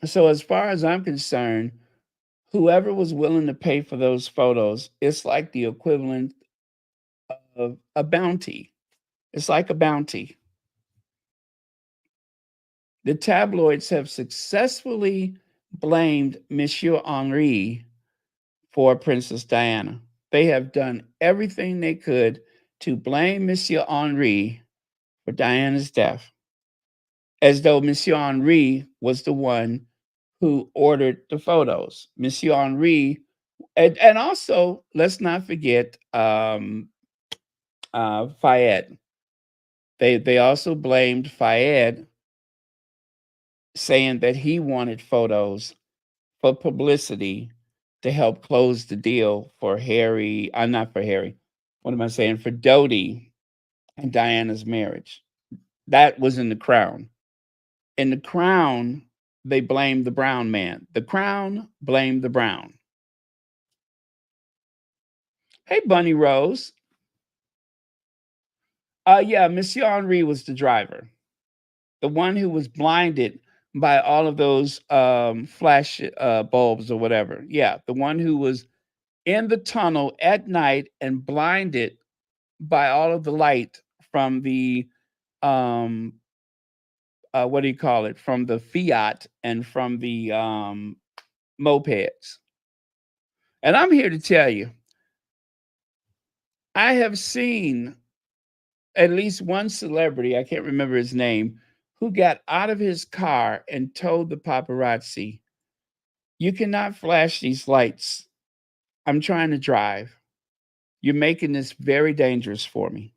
So, as far as I'm concerned, whoever was willing to pay for those photos, it's like the equivalent of a bounty. It's like a bounty. The tabloids have successfully blamed Monsieur Henri for Princess Diana. They have done everything they could to blame Monsieur Henri for Diana's death, as though Monsieur Henri was the one who ordered the photos. Monsieur Henri, and also let's not forget Fayed. They also blamed Fayed, saying that he wanted photos for publicity to help close the deal for Harry. Not for Harry. What am I saying? For Dodi and Diana's marriage. That was in The Crown. In The Crown, they blamed the brown man. The Crown blamed the brown. Hey, Bunny Rose. Yeah, Monsieur Henri was the driver, the one who was blinded by all of those flash bulbs or whatever. Yeah, the one who was in the tunnel at night and blinded by all of the light from the um what do you call it, from the Fiat and from the mopeds. And I'm here to tell you, I have seen at least one celebrity, I can't remember his name, who got out of his car and told the paparazzi, "You cannot flash these lights. I'm trying to drive. You're making this very dangerous for me."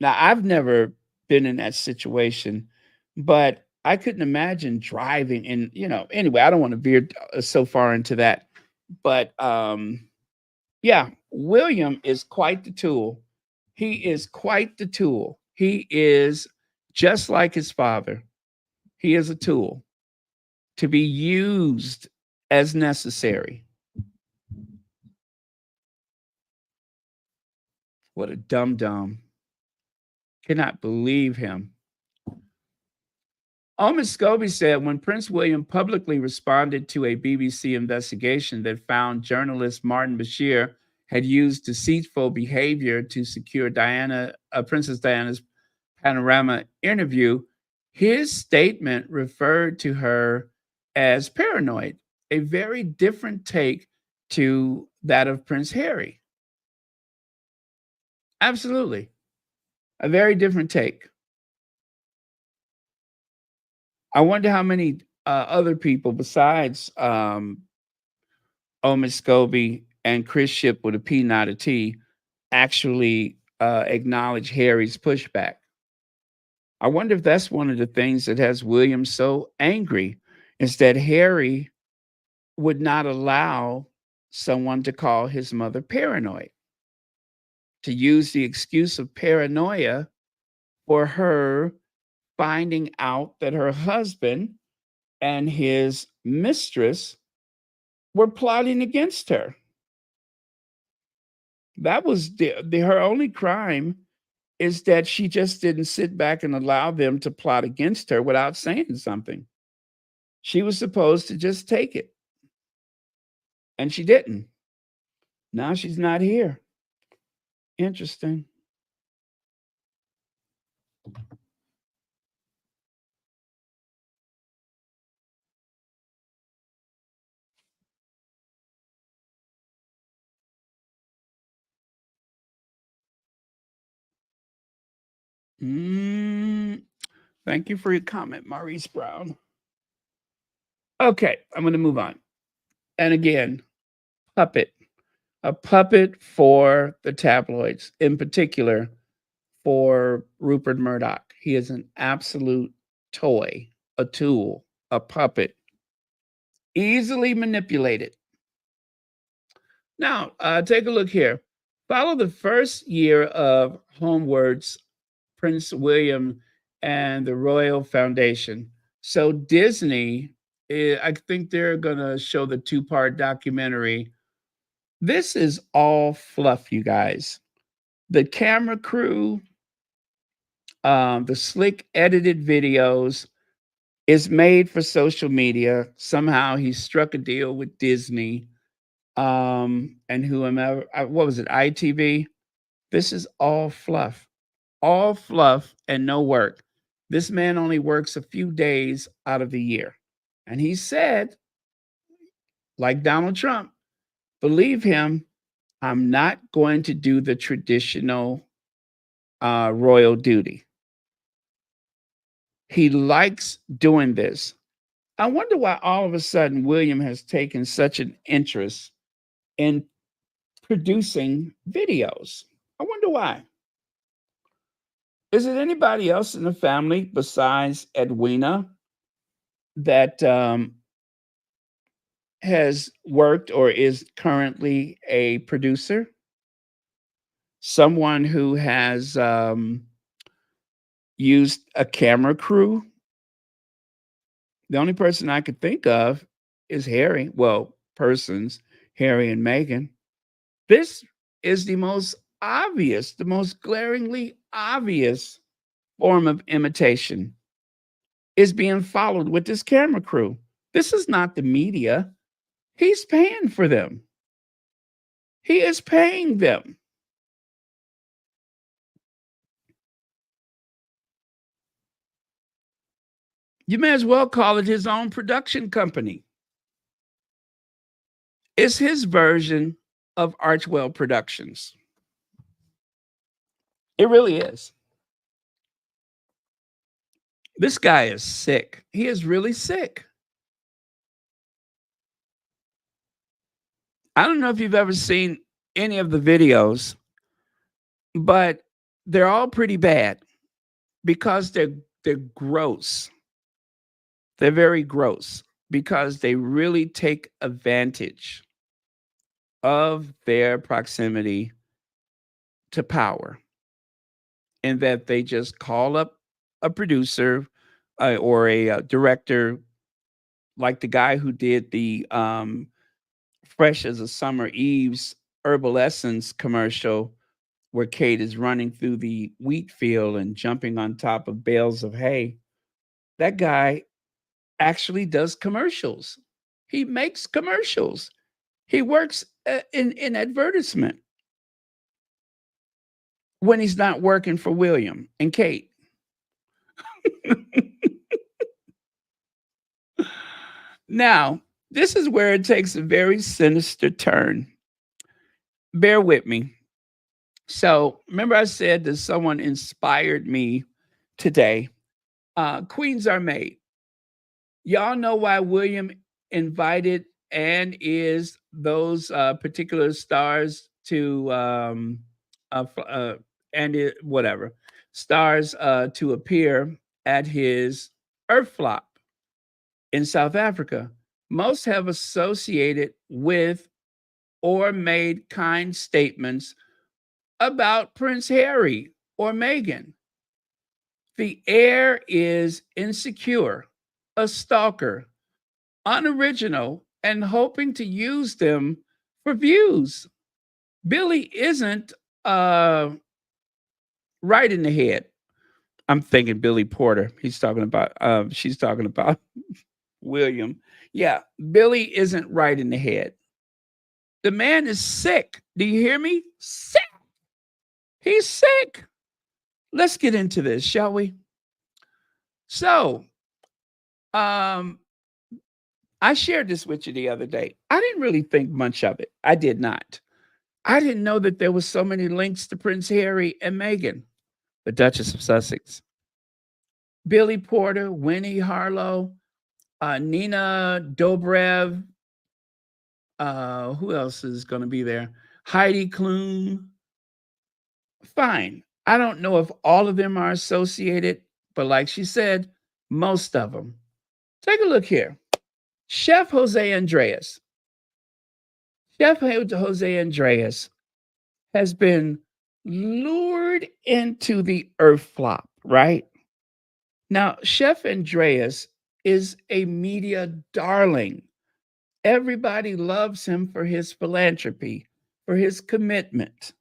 Now, I've never been in that situation, but I couldn't imagine driving and, anyway, I don't want to veer so far into that. But yeah, William is quite the tool. He is quite the tool. He is just like his father. He is a tool to be used as necessary. What a dum dum. Cannot believe him. Omid Scobie said when Prince William publicly responded to a BBC investigation that found journalist Martin Bashir had used deceitful behavior to secure Princess Diana's Panorama interview, his statement referred to her as paranoid, a very different take to that of Prince Harry. Absolutely. A very different take. I wonder how many other people besides Omid Scobie and Chris Ship with a P, not a T, actually acknowledge Harry's pushback. I wonder if that's one of the things that has William so angry, is that Harry would not allow someone to call his mother paranoid, to use the excuse of paranoia for her finding out that her husband and his mistress were plotting against her. That was her only crime, is that she just didn't sit back and allow them to plot against her without saying something. She was supposed to just take it, and she didn't. Now she's not here. Interesting. Mm, thank you for your comment, Maurice Brown. Okay, I'm going to move on. And again, puppet, a puppet for the tabloids, in particular for Rupert Murdoch. He is an absolute toy, a tool, a puppet, easily manipulated. Now, take a look here. Follow the first year of Homewards, Prince William and the Royal Foundation. So Disney, I think they're going to show the two-part documentary. This is all fluff, you guys. The camera crew, the slick edited videos is made for social media. Somehow he struck a deal with Disney, and whomever, what was it, ITV? This is all fluff and no work. This man only works a few days out of the year. And he said, like Donald Trump, believe him, I'm not going to do the traditional royal duty. He likes doing this. I wonder why all of a sudden William has taken such an interest in producing videos. I wonder why. Is it anybody else in the family besides Edwina that has worked or is currently a producer? Someone who has used a camera crew? The only person I could think of is Harry. Well, persons, Harry and Meghan. This is the most obvious, the most glaringly obvious form of imitation is being followed with this camera crew. This is not the media. He's paying for them. He is paying them. You may as well call it his own production company. It's his version of Archwell Productions. It really is. This guy is sick. He is really sick. I don't know if you've ever seen any of the videos, but they're all pretty bad because they're gross. They're very gross because they really take advantage of their proximity to power, in that they just call up a producer or a director, like the guy who did the Fresh as a Summer Eve's Herbal Essence commercial, where Kate is running through the wheat field and jumping on top of bales of hay. That guy actually does commercials. He makes commercials. He works in advertisement when he's not working for William and Kate. Now, this is where it takes a very sinister turn. Bear with me. So, remember I said that someone inspired me today. Queens are made. Y'all know why William invited and is those particular stars to whatever stars to appear at his Earth flop in South Africa. Most have associated with or made kind statements about Prince Harry or Meghan. The heir is insecure, a stalker, unoriginal, and hoping to use them for views. Billy isn't right in the head. I'm thinking Billy Porter. She's talking about William. Yeah, Billy isn't right in the head. The man is sick. Do you hear me? Sick. He's sick. Let's get into this, shall we? So, I shared this with you the other day. I didn't really think much of it. I did not. I didn't know that there was so many links to Prince Harry and Meghan, the Duchess of Sussex. Billy Porter, Winnie Harlow, Nina Dobrev. Who else is going to be there? Heidi Klum. Fine. I don't know if all of them are associated, but like she said, most of them. Take a look here. Chef Jose Andreas has been lured into the earth flop, right? Now, Chef Andreas is a media darling. Everybody loves him for his philanthropy, for his commitment.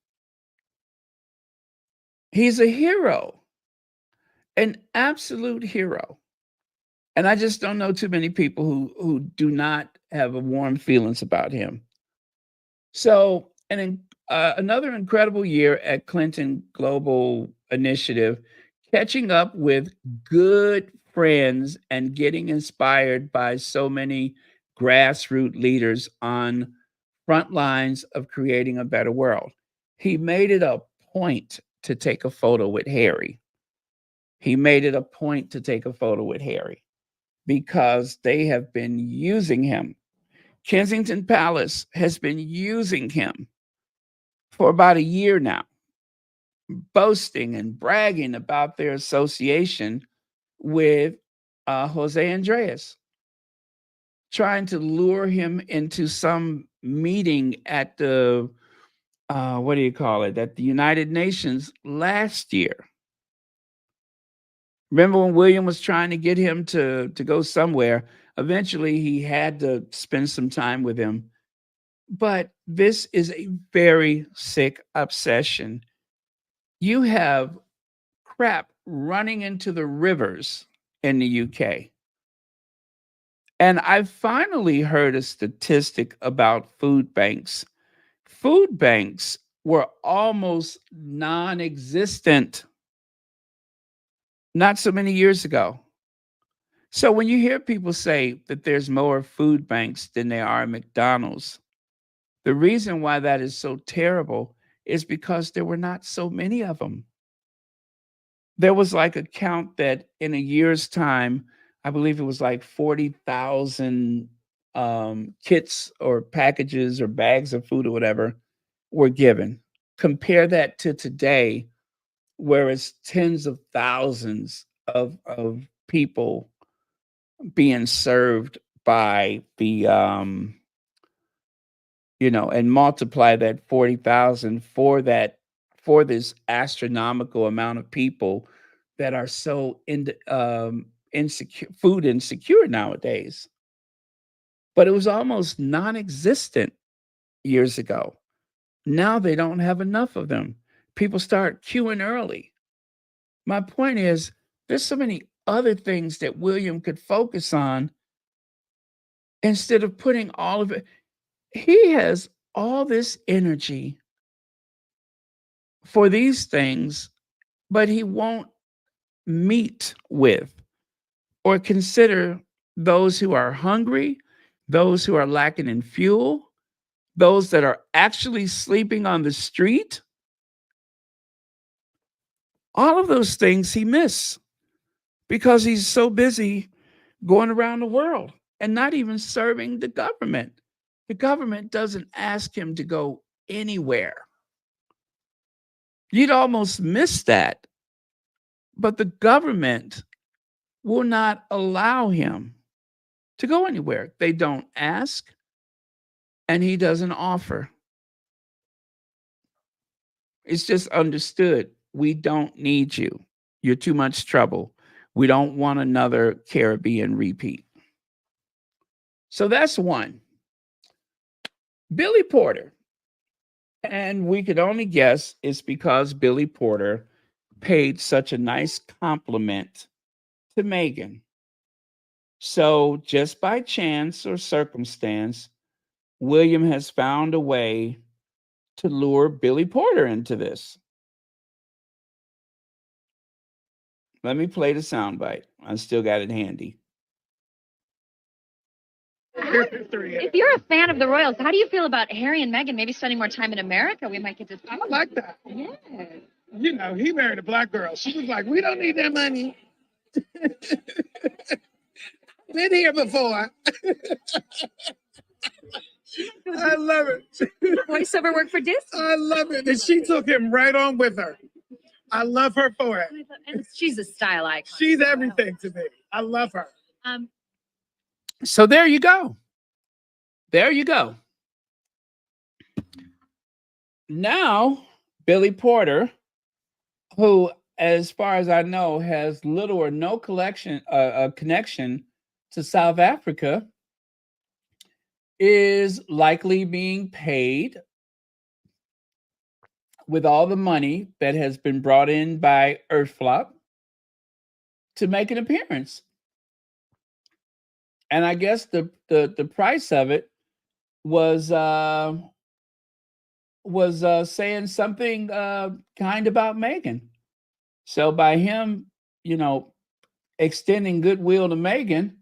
He's a hero, an absolute hero. And I just don't know too many people who do not have a warm feelings about him. So, another incredible year at Clinton Global Initiative, catching up with good friends and getting inspired by so many grassroots leaders on front lines of creating a better world. He made it a point to take a photo with Harry. He made it a point to take a photo with Harry because they have been using him. Kensington Palace has been using him for about a year now, boasting and bragging about their association with Jose Andreas, trying to lure him into some meeting at the what do you call it? At the United Nations last year. Remember when William was trying to get him to go somewhere? Eventually, he had to spend some time with him. But this is a very sick obsession. You have crap running into the rivers in the UK. And I finally heard a statistic about food banks. Food banks were almost non existent not so many years ago. So when you hear people say that there's more food banks than there are McDonald's, the reason why that is so terrible is because there were not so many of them. There was like a count that in a year's time, I believe it was like 40,000 kits or packages or bags of food or whatever were given. Compare that to today, where it's tens of thousands of people being served by the and multiply that 40,000 for this astronomical amount of people that are so insecure, food insecure nowadays. But it was almost non-existent years ago. Now they don't have enough of them. People start queuing early. My point is, there's so many other things that William could focus on instead of putting all of it. He has all this energy for these things, but he won't meet with or consider those who are hungry, those who are lacking in fuel, those that are actually sleeping on the street. All of those things he misses because he's so busy going around the world and not even serving the government. The government doesn't ask him to go anywhere. You'd almost miss that. But the government will not allow him to go anywhere. They don't ask, and he doesn't offer. It's just understood. We don't need you. You're too much trouble. We don't want another Caribbean repeat. So that's one. Billy Porter. And we could only guess it's because Billy Porter paid such a nice compliment to Meghan. So, just by chance or circumstance, William has found a way to lure Billy Porter into this. Let me play the soundbite. I still got it handy. If you're a fan of the royals, how do you feel about Harry and Meghan maybe spending more time in America? We might get to. I like that. Yeah. You know, he married a black girl. She was like, we don't need that money. Been here before. I love it. Voiceover work for Disney. I love it. And she took him right on with her. I love her for it. And she's a style icon. She's everything to me. I love her. So there you go. There you go. Now, Billy Porter, who, as far as I know, has little or no connection to South Africa, is likely being paid with all the money that has been brought in by Earthflop to make an appearance. And I guess the price of it was saying something kind about Meghan. So by him, extending goodwill to Meghan,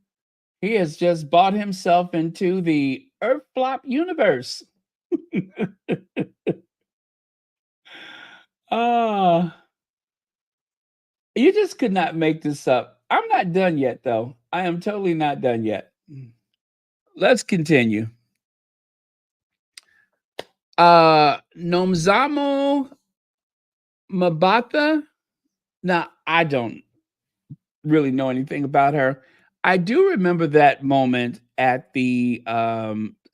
he has just bought himself into the Earthflop universe. You just could not make this up. I'm not done yet, though. I am totally not done yet. Let's continue. Nomzamo Mabata. Now, I don't really know anything about her. I do remember that moment at the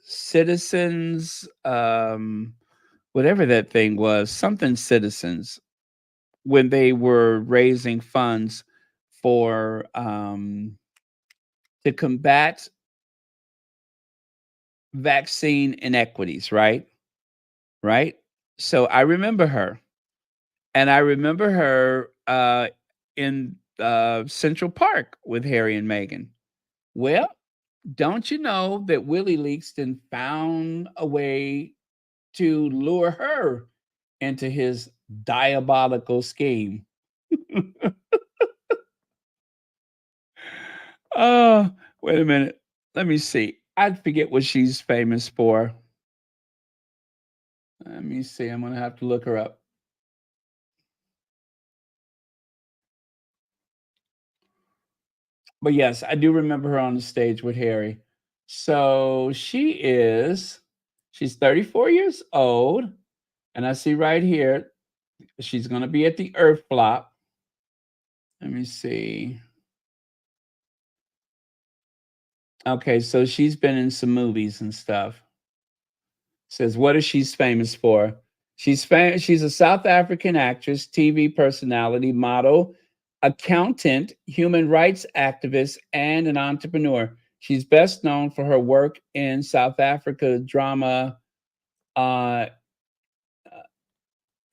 Citizens, whatever that thing was, something Citizens, when they were raising funds for to combat vaccine inequities, right? Right. So I remember her, and I remember her in Central Park with Harry and Meghan. Well, don't you know that Willie Leakston found a way to lure her into his diabolical scheme? Oh, wait a minute. Let me see. I forget what she's famous for. Let me see. I'm going to have to look her up. But yes, I do remember her on the stage with Harry. So she's 34 years old. And I see right here, she's going to be at the Earth Flop. Let me see. Okay, so she's been in some movies and stuff. Says, what is she's famous for? She's a South African actress, TV personality, model, accountant, human rights activist, and an entrepreneur. She's best known for her work in South Africa drama.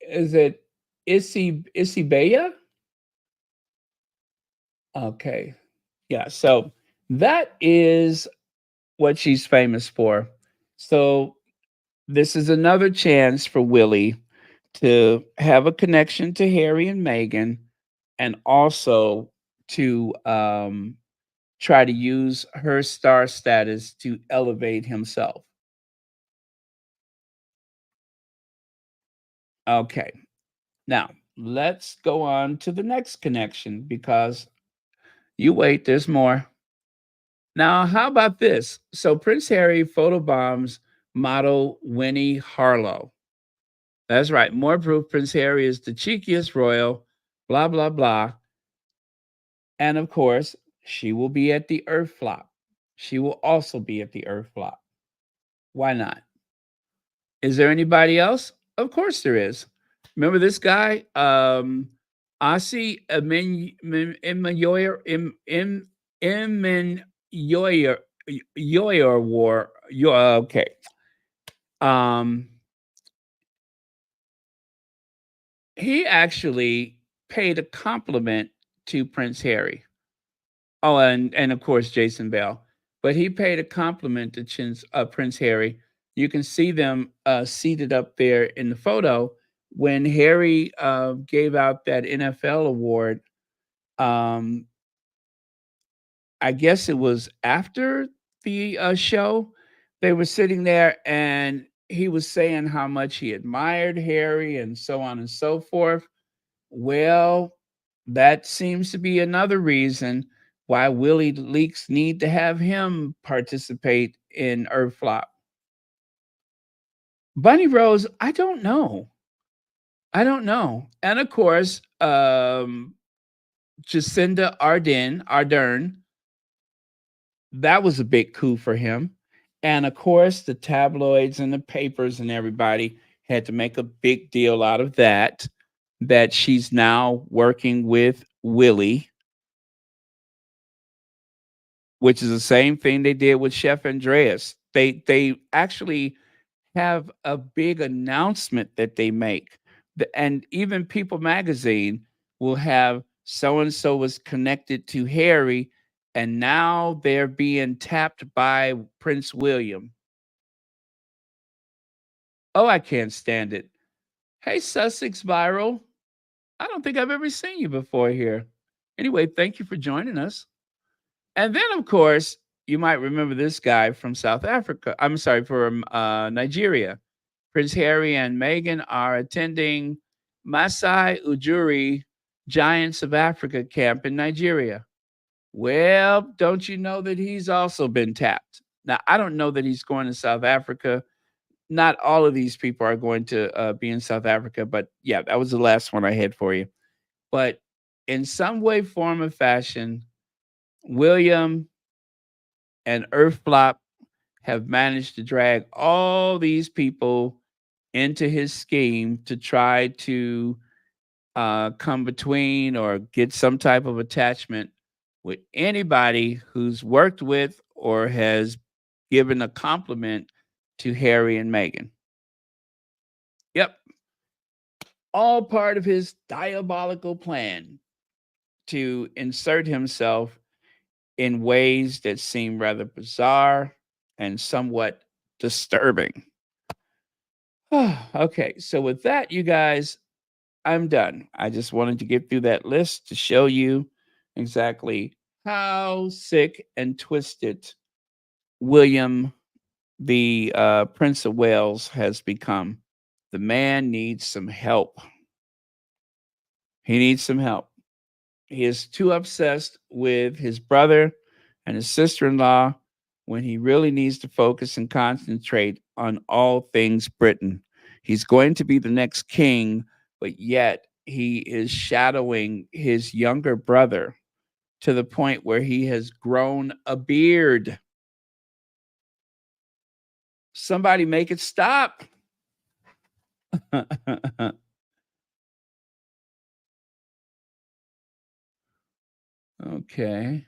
Is it Isibaya? Okay. Yeah, so that is what she's famous for. So this is another chance for Willie to have a connection to Harry and Meghan, and also to try to use her star status to elevate himself. Okay, now let's go on to the next connection, because you wait, there's more. Now, how about this? So Prince Harry photobombs model Winnie Harlow. That's right. More proof Prince Harry is the cheekiest royal, blah, blah, blah. And of course, she will be at the Earth Flop. She will also be at the Earth Flop. Why not? Is there anybody else? Of course there is. Remember this guy? Asi Yoyer War. Okay. He actually paid a compliment to Prince Harry. Oh, and of course Jason Bell. But he paid a compliment to Prince Harry. You can see them seated up there in the photo when Harry gave out that NFL award. I guess it was after the show. They were sitting there, and he was saying how much he admired Harry and so on and so forth. Well, that seems to be another reason why Willie Leaks need to have him participate in Earthflop. Bunny Rose, I don't know. And of course, Jacinda Ardern, that was a big coup for him. And of course, the tabloids and the papers and everybody had to make a big deal out of that, that she's now working with Willie, which is the same thing they did with Chef Andreas. They actually have a big announcement that they make. And even People magazine will have so and so was connected to Harry, and now they're being tapped by Prince William. Oh, I can't stand it. Hey, Sussex Viral. I don't think I've ever seen you before here. Anyway, thank you for joining us. And then, of course, you might remember this guy from South Africa. I'm sorry, from Nigeria. Prince Harry and Meghan are attending Masai Ujiri Giants of Africa camp in Nigeria. Well, don't you know that he's also been tapped? Now, I don't know that he's going to South Africa. Not all of these people are going to be in South Africa, but yeah, that was the last one I had for you. But in some way, form, or fashion, William and Earthflop have managed to drag all these people into his scheme to try to come between or get some type of attachment with anybody who's worked with or has given a compliment to Harry and Meghan. Yep. All part of his diabolical plan to insert himself in ways that seem rather bizarre and somewhat disturbing. Okay, so with that, you guys, I'm done. I just wanted to get through that list to show you exactly how sick and twisted William, the Prince of Wales, has become. The man needs some help. He needs some help. He is too obsessed with his brother and his sister-in-law when he really needs to focus and concentrate on all things Britain. He's going to be the next king, but yet he is shadowing his younger brother to the point where he has grown a beard. Somebody make it stop. Okay.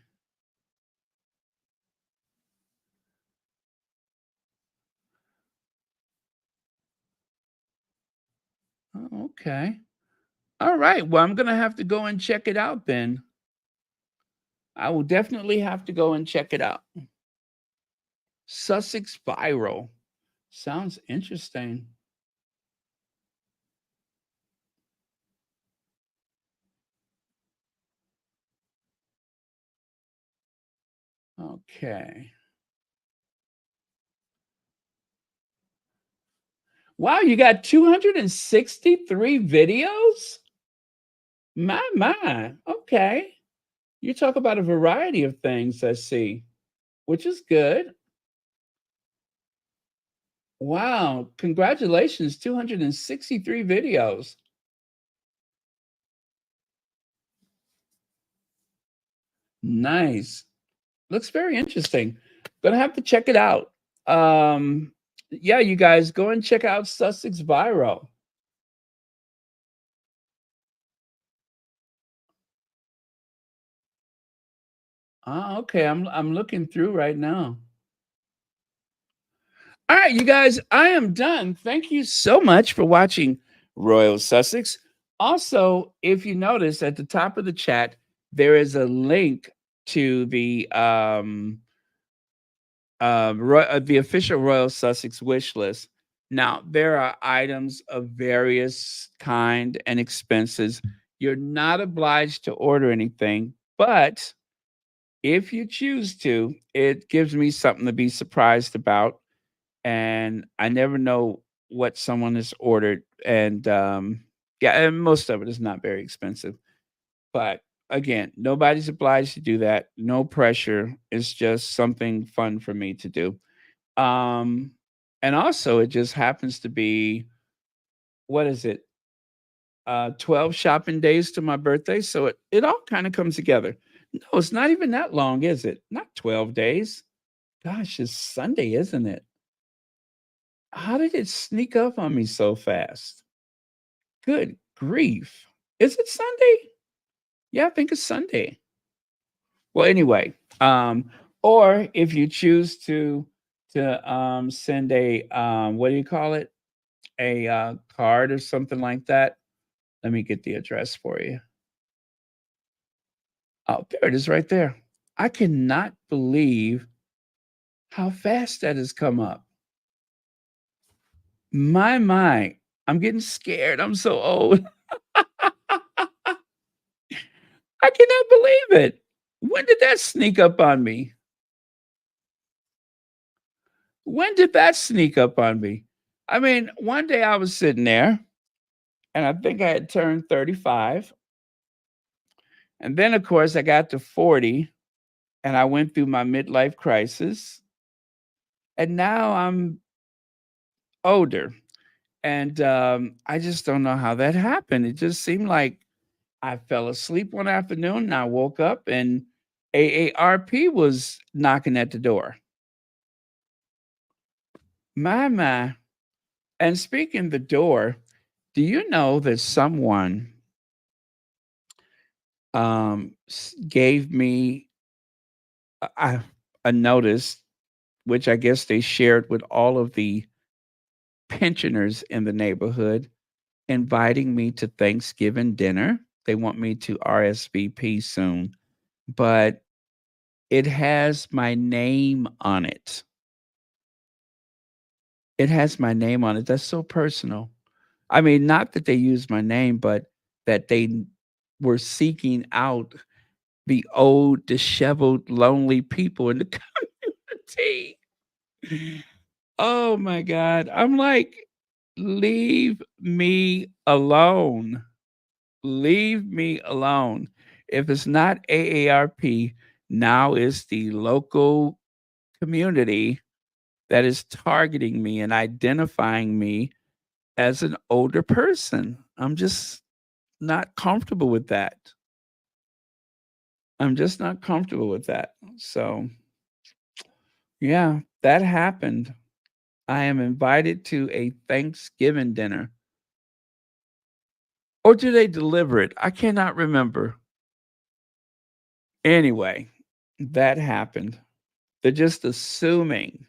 Okay. All right. Well, I'm going to have to go and check it out then. I will definitely have to go and check it out. Sussex Viral. Sounds interesting. Okay. Wow, you got 263 videos? My. Okay. You talk about a variety of things, I see, which is good. Wow. Congratulations, 263 videos. Nice. Looks very interesting. Gonna have to check it out. Yeah, you guys go and check out Sussex Viral. Okay. I'm looking through right now. All right, you guys, I am done. Thank you so much for watching Royal Sussex. Also, if you notice at the top of the chat, there is a link to the the official Royal Sussex wish list. Now, there are items of various kind and expenses. You're not obliged to order anything, but if you choose to, it gives me something to be surprised about. And I never know what someone has ordered. And yeah, and most of it is not very expensive. But again, nobody's obliged to do that. No pressure. It's just something fun for me to do. Um, and also, it just happens to be, what is it? 12 shopping days to my birthday. So it all kind of comes together. No, it's not even that long, is it? Not 12 days. Gosh, it's Sunday, isn't it? How did it sneak up on me so fast? Good grief. Is it Sunday? Yeah, I think it's Sunday. Well, anyway, or if you choose to send a what do you call it? A card or something like that. Let me get the address for you. Oh, there it is right there. I cannot believe how fast that has come up. My, I'm getting scared. I'm so old. I cannot believe it. When did that sneak up on me? When did that sneak up on me? I mean, one day I was sitting there and I think I had turned 35. And then, of course, I got to 40 and I went through my midlife crisis. And now I'm older. And I just don't know how that happened. It just seemed like I fell asleep one afternoon and I woke up and AARP was knocking at the door. My. And speaking the door, do you know that someone gave me a, a notice, which I guess they shared with all of the pensioners in the neighborhood, inviting me to Thanksgiving dinner. They want me to RSVP soon, but it has my name on it. It has my name on it. That's so personal. I mean, not that they used my name, but that they were seeking out the old, disheveled, lonely people in the community. Oh my God. I'm like, leave me alone. Leave me alone. If it's not AARP, now it's the local community that is targeting me and identifying me as an older person. I'm just not comfortable with that. I'm just not comfortable with that. So, yeah, that happened. I am invited to a Thanksgiving dinner. Or do they deliver it? I cannot remember. Anyway, that happened. They're just assuming.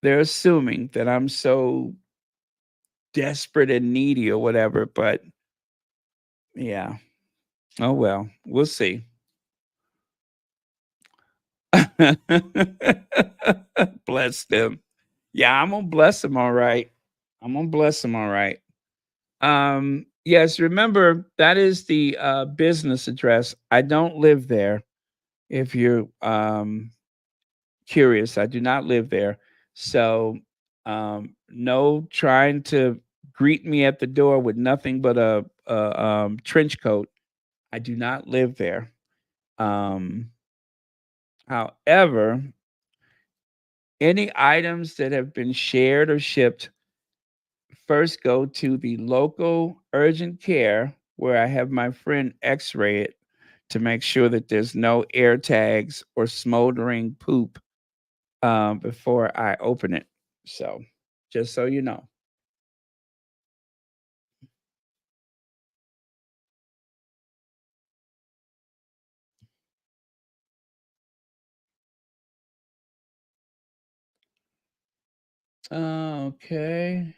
They're assuming that I'm so desperate and needy or whatever, but yeah. Oh well, we'll see. Bless them. Yeah, I'm gonna bless them all right. I'm gonna bless them all right. Yes, remember that is the business address. I don't live there. If you're curious, I do not live there. So no trying to greet me at the door with nothing but a trench coat. I do not live there. Um, However, any items that have been shared or shipped first go to the local urgent care where I have my friend x-ray it to make sure that there's no air tags or smoldering poop before I open it. So, just so you know. Okay.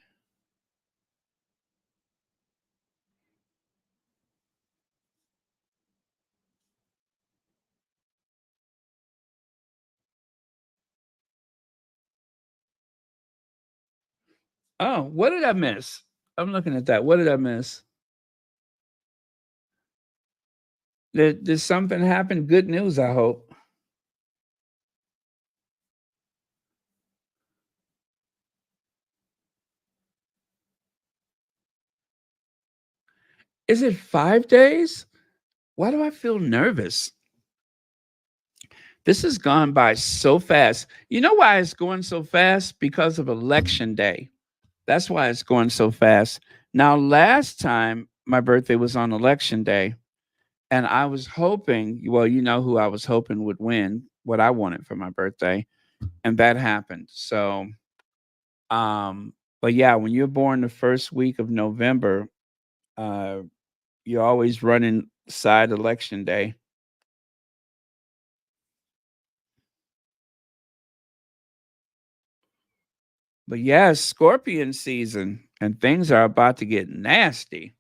Oh, what did I miss? I'm looking at that. What did I miss? Did something happen? Good news, I hope. Is it 5 days? Why do I feel nervous? This has gone by so fast. You know why it's going so fast? Because of election day. That's why it's going so fast. Now, last time my birthday was on election day, and I was hoping, well, you know who I was hoping would win what I wanted for my birthday, and that happened. So But yeah, when you're born the first week of November, uh, you're always running side election day. But yeah, it's Scorpion season and things are about to get nasty.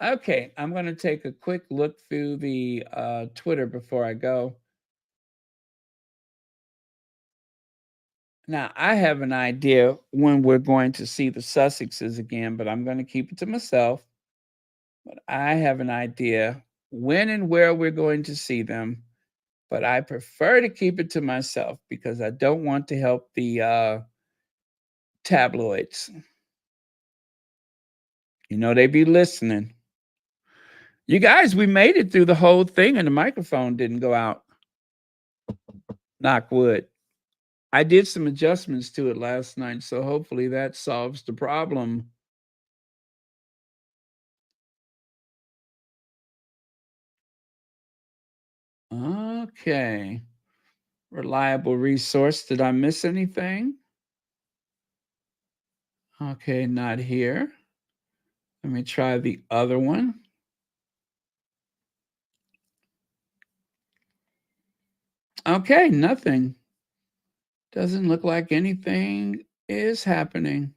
Okay, I'm going to take a quick look through the Twitter before I go. Now, I have an idea when we're going to see the Sussexes again, but I'm going to keep it to myself. But I have an idea when and where we're going to see them, but I prefer to keep it to myself because I don't want to help the tabloids. You know, they be listening. You guys, we made it through the whole thing and the microphone didn't go out. Knock wood. I did some adjustments to it last night, so hopefully that solves the problem. Okay. Reliable resource. Did I miss anything? Okay, not here. Let me try the other one. Okay, nothing. Doesn't look like anything is happening.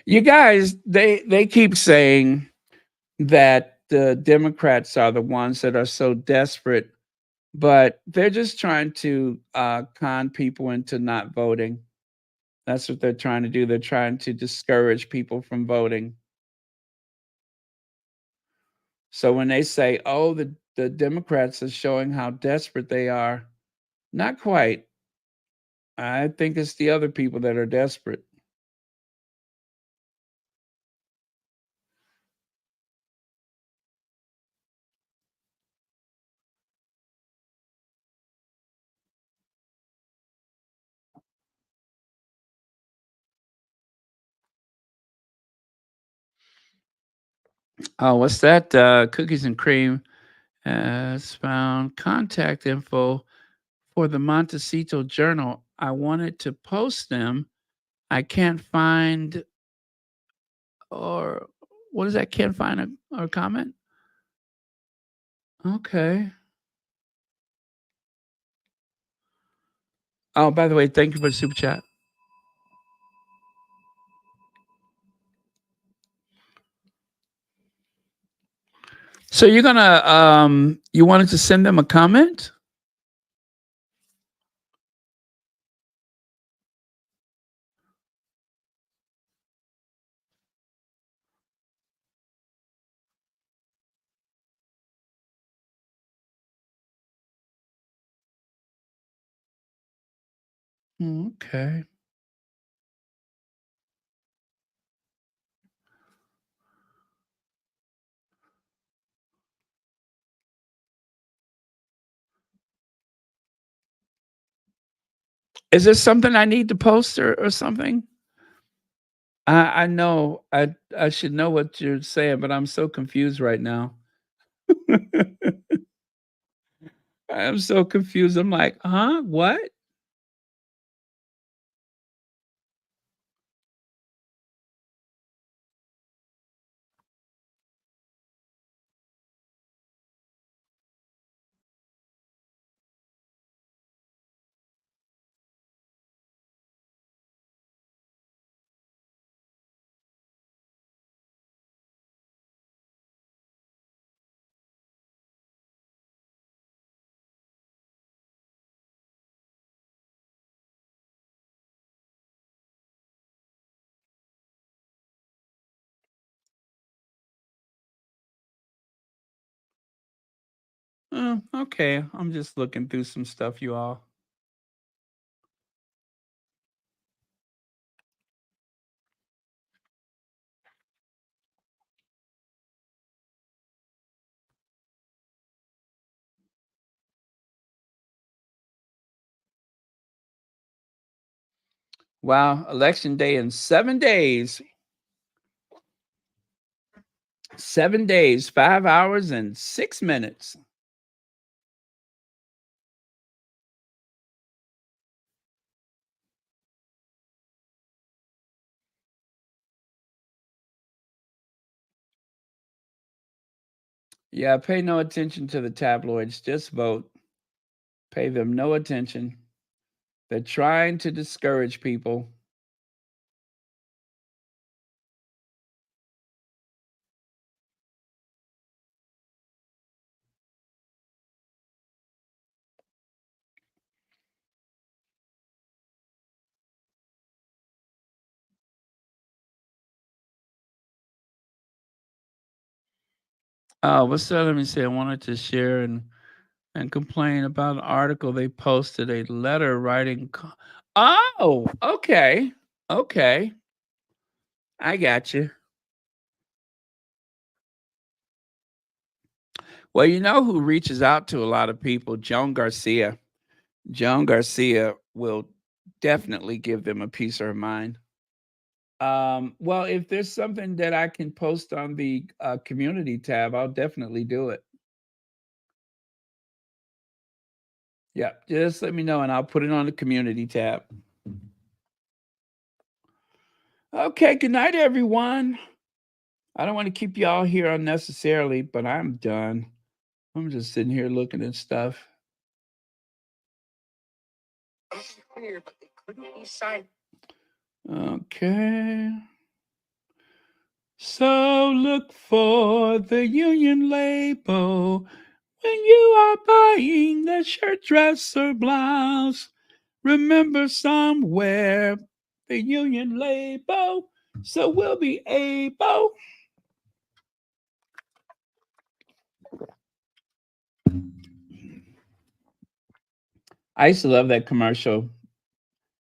You guys, they keep saying that the Democrats are the ones that are so desperate, but they're just trying to con people into not voting. That's what they're trying to do. They're trying to discourage people from voting. So when they say, "Oh, the Democrats are showing how desperate they are," not quite. I think it's the other people that are desperate. Oh, what's that? Cookies and cream has found contact info for the Montecito Journal. I wanted to post them. I can't find, or what is that? Can't find a comment? Okay. Oh, by the way, thank you for the super chat. So you're gonna you wanted to send them a comment? Okay. Is there something I need to post or something? I know I should know what you're saying, but I'm so confused right now. I'm so confused. I'm like, huh? What? Oh, okay. I'm just looking through some stuff, you all. Wow, election day in 7 days. 7 days, 5 hours, and 6 minutes. Yeah, pay no attention to the tabloids. Just vote. Pay them no attention. They're trying to discourage people. What's that? Let me see. I wanted to share and complain about an article they posted, a letter writing. Oh, okay. Okay. I got you. Well, you know who reaches out to a lot of people? Joan Garcia. Joan Garcia will definitely give them a piece of her mind. Well, if there's something that I can post on the community tab, I'll definitely do it. Yeah, just let me know and I'll put it on the community tab. Okay, good night, everyone. I don't want to keep y'all here unnecessarily, but I'm done. I'm just sitting here looking at stuff. Okay. So look for the union label when you are buying the shirt, dress, or blouse. Remember somewhere the union label, so we'll be able. I used to love that commercial.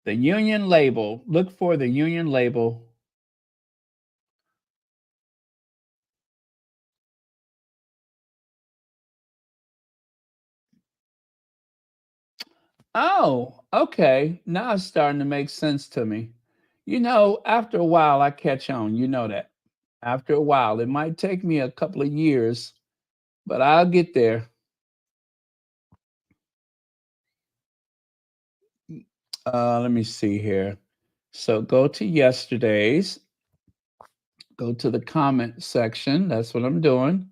The union label. Look for the union label. Oh, okay. Now it's starting to make sense to me. You know, after a while, I catch on. You know that. After a while, it might take me a couple of years, but I'll get there. Let me see here. So go to yesterday's, go to the comment section. That's what I'm doing.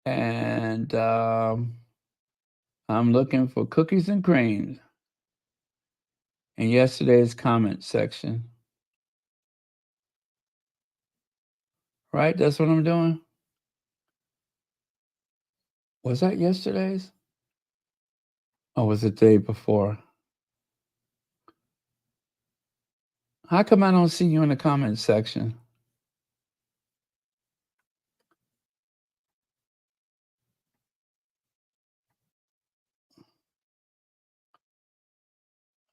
And I'm looking for cookies and creams in yesterday's comment section. Right? That's what I'm doing. Was that yesterday's? Or was it the day before? How come I don't see you in the comment section?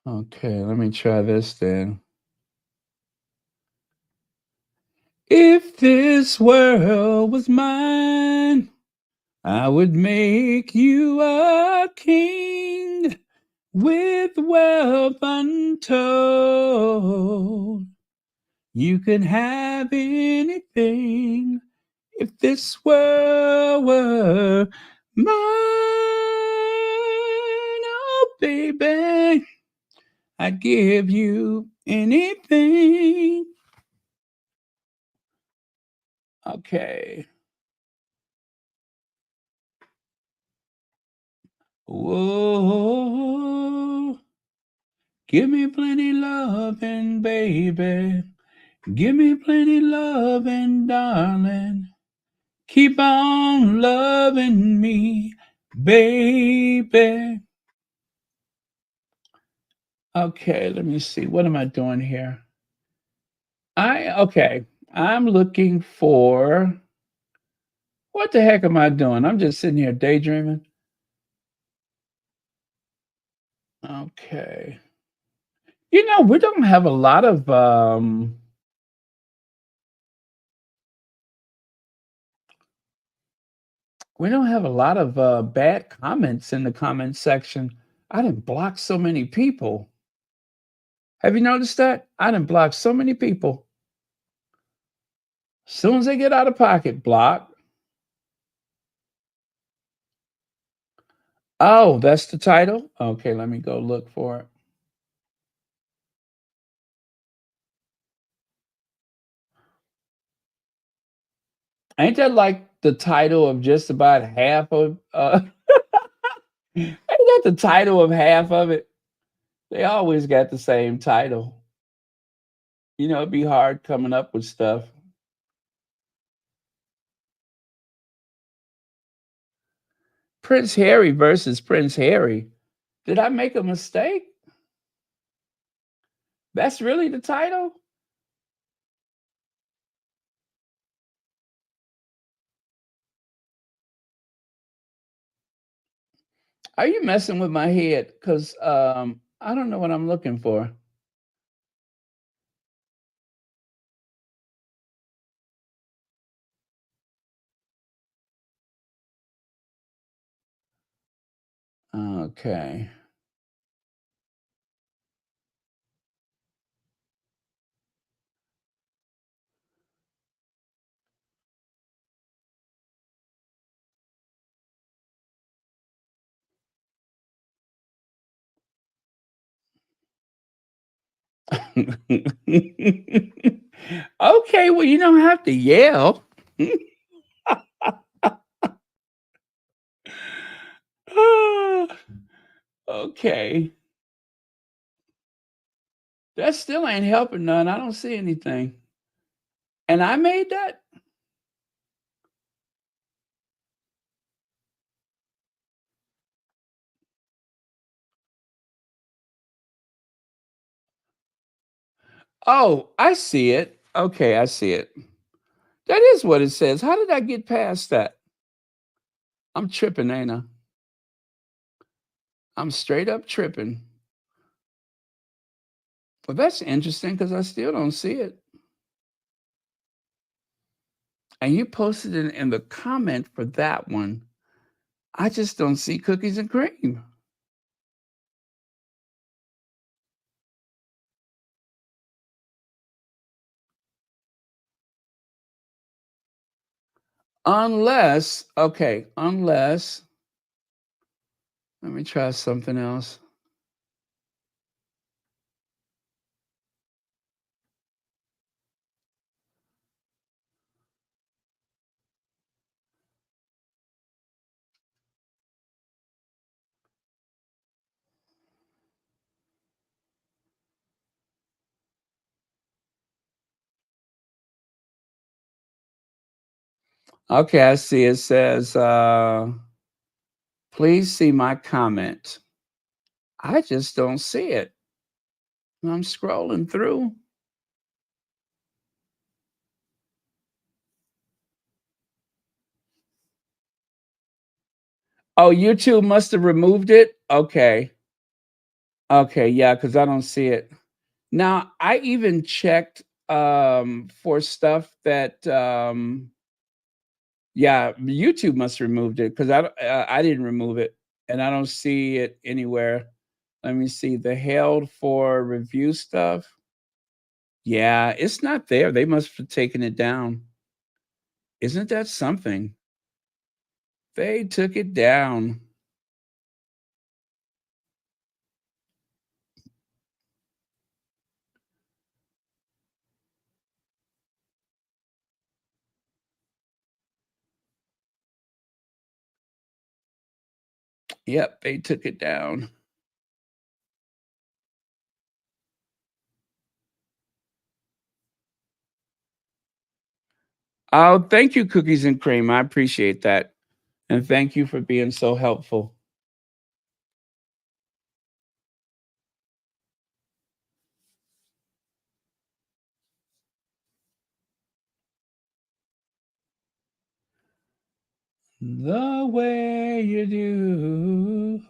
Okay, let me try this then. If this world was mine, I would make you a king with wealth untold. You can have anything if this world were mine. Oh, baby, I'd give you anything. Okay. Whoa. Give me plenty loving, baby. Give me plenty loving, darling. Keep on loving me, baby. Okay, let me see. What am I doing here? Okay. I'm looking for what the heck am I doing? I'm just sitting here daydreaming. Okay. You know, we don't have a lot of bad comments in the comment section. I didn't block so many people. Have you noticed that? I done blocked so many people. As soon as they get out of pocket, block. Oh, that's the title? Okay, let me go look for it. Ain't that like the title of just about half of ain't that the title of half of it? They always got the same title. You know, it'd be hard coming up with stuff. Prince Harry versus Prince Harry. Did I make a mistake? That's really the title? Are you messing with my head? Because I don't know what I'm looking for. Okay. Okay, well, you don't have to yell. Okay. That still ain't helping none. I don't see anything. And I made that? Oh, I see it. Okay, I see it. That is what it says. How did I get past that? I'm tripping, ain't I? I'm straight up tripping. Well, that's interesting because I still don't see it. And you posted it in the comment for that one. I just don't see cookies and cream. Unless, okay, unless, let me try something else. Okay, I see. It says, please see my comment. I just don't see it. I'm scrolling through. Oh, YouTube must have removed it? Okay. Okay, yeah, because I don't see it. Now, I even checked for stuff that yeah, YouTube must have removed it because I didn't remove it and I don't see it anywhere. Let me see the held for review stuff. Yeah, it's not there. They must have taken it down. Isn't that something? They took it down. Yep, they took it down. Oh, thank you, Cookies and Cream. I appreciate that. And thank you for being so helpful. The way you do.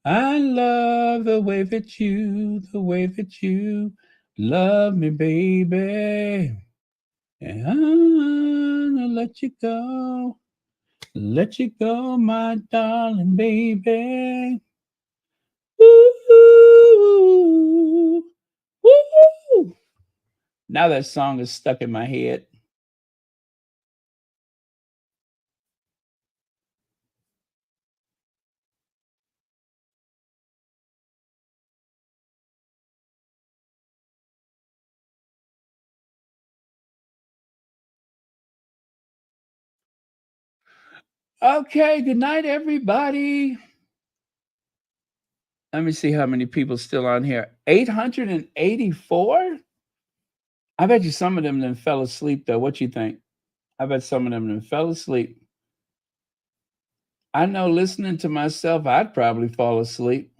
I love the way that you love me, baby. And I'm gonna let you go, my darling baby. Ooh. Now that song is stuck in my head. Okay, good night, everybody. Let me see how many people still on here. 884? I bet you some of them then fell asleep, though. What you think? I bet some of them then fell asleep. I know listening to myself, I'd probably fall asleep.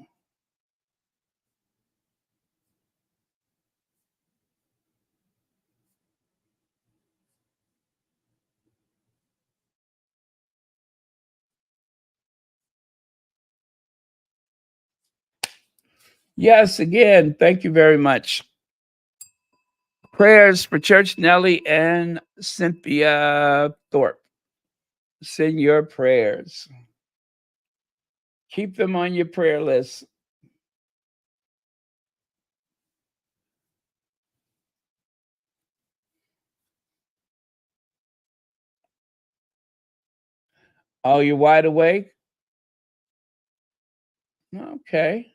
Yes, again, thank you very much. Prayers for Church Nellie and Cynthia Thorpe. Send your prayers. Keep them on your prayer list. Oh, you're wide awake? Okay.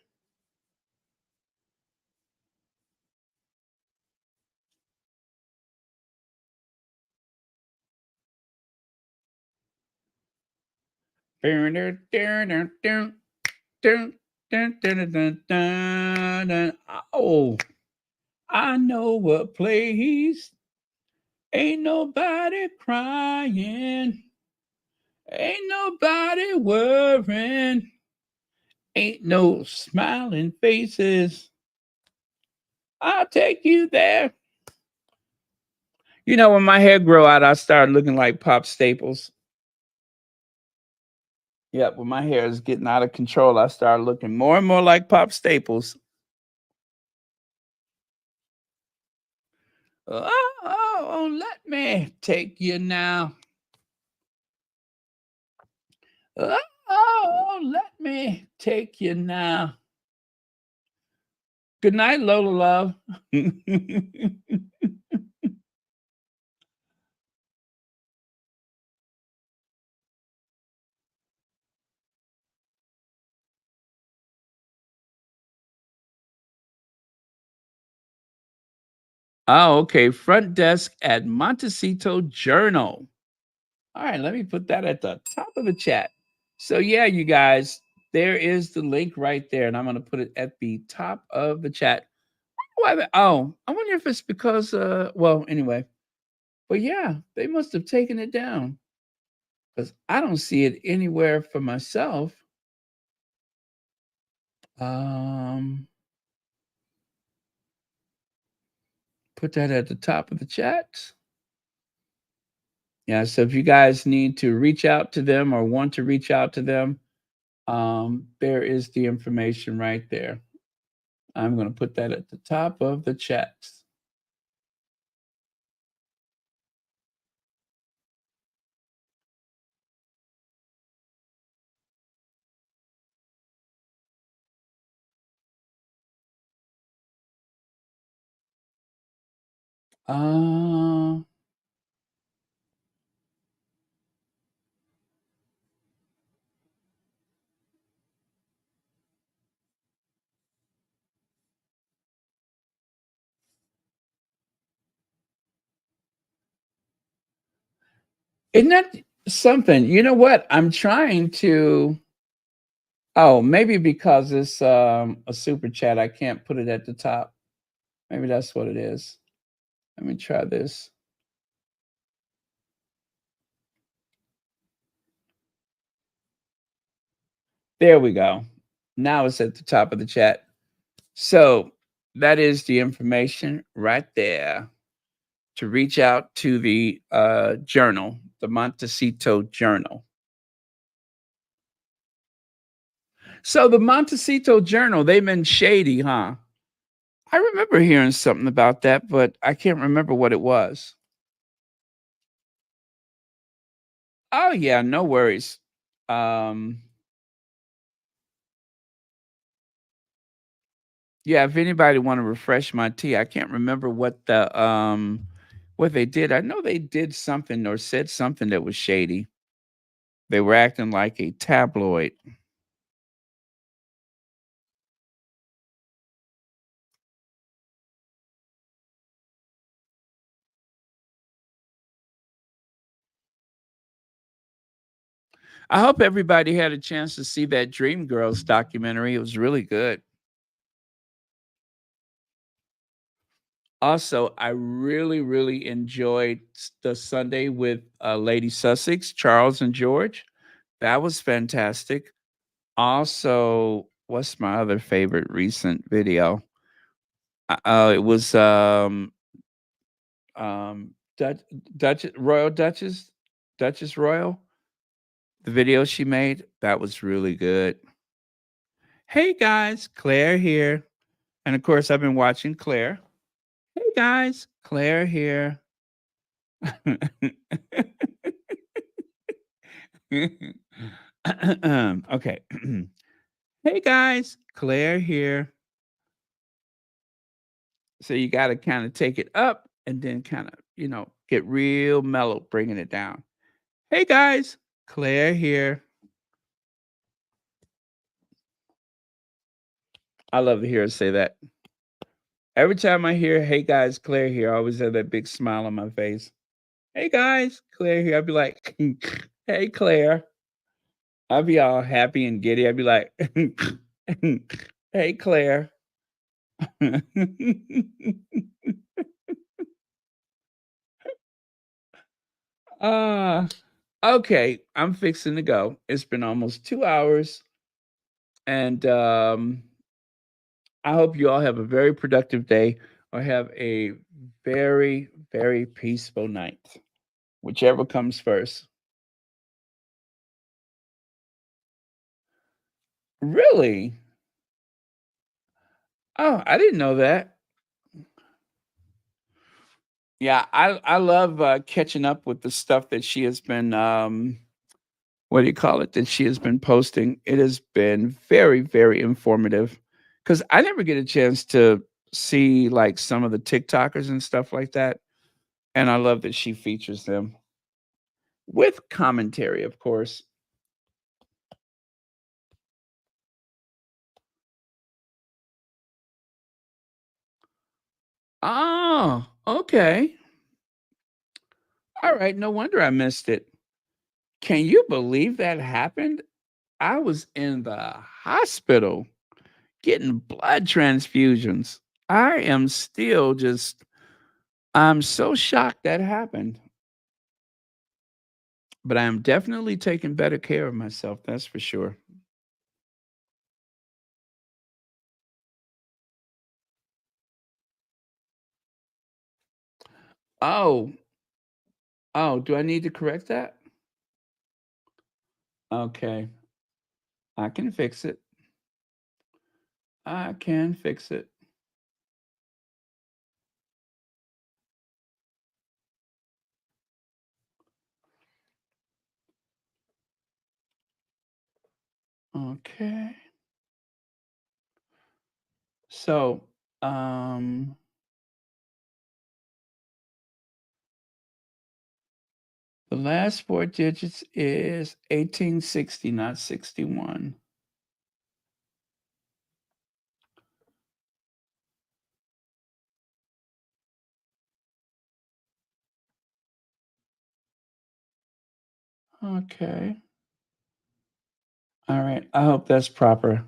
Oh, I know a place. Ain't nobody crying. Ain't nobody worrying. Ain't no smiling faces. I'll take you there. You know, when my hair grew out, I started looking like Pop Staples. Yep, when my hair is getting out of control, I started looking more and more like Pop Staples. Oh, let me take you now. Oh, let me take you now. Good night, Lola Love. Oh, okay. Front desk at Montecito Journal. All right, let me put that at the top of the chat. So, yeah, you guys, there is the link right there, and I'm going to put it at the top of the chat. Oh, I wonder if it's because, well, anyway. But yeah, they must have taken it down because I don't see it anywhere for myself. Put that at the top of the chat. Yeah, so if you guys need to reach out to them or want to reach out to them, there is the information right there. I'm going to put that at the top of the chat. Isn't that something? You know what? I'm trying to. Oh, maybe because it's a super chat, I can't put it at the top. Maybe that's what it is. Let me try this. There we go. Now it's at the top of the chat. So that is the information right there to reach out to the journal, the Montecito Journal. So the Montecito Journal, they've been shady, huh? I remember hearing something about that, but I can't remember what it was. Oh yeah, no worries. Yeah, if anybody want to refresh my tea, I can't remember what they did. I know they did something or said something that was shady. They were acting like a tabloid. I hope everybody had a chance to see that Dreamgirls documentary. It was really good. Also, I really, really enjoyed the Sunday with Lady Sussex, Charles and George. That was fantastic. Also, what's my other favorite recent video? It was Dutch, Duchess Royal. The video she made that was really good. Hey guys, Claire here, and of course I've been watching Claire. Hey guys, Claire here. Okay. Hey guys, Claire here. So you got to kind of take it up and then kind of, get real mellow, bringing it down. Hey guys, Claire here. I love to hear her say that. Every time I hear, hey guys, Claire here, I always have that big smile on my face. Hey guys, Claire here. I'd be like, hey Claire. I'd be all happy and giddy. I'd be like, hey Claire. uh okay, I'm fixing to go. It's been almost 2 hours. And I hope you all have a very productive day or have a very, very peaceful night, whichever comes first. Really? Oh, I didn't know that. Yeah, I love catching up with the stuff that she has been what do you call it, that she has been posting. It has been very, very informative because I never get a chance to see like some of the TikTokers and stuff like that. And I love that she features them with commentary, of course. Oh, okay. All right. No wonder I missed it. Can you believe that happened? I was in the hospital getting blood transfusions. I am still just, I'm so shocked that happened. But I am definitely taking better care of myself. That's for sure. Oh, oh, do I need to correct that? Okay. I can fix it. I can fix it. Okay. So, um, the last four digits is 1860, not 61. Okay. All right. I hope that's proper.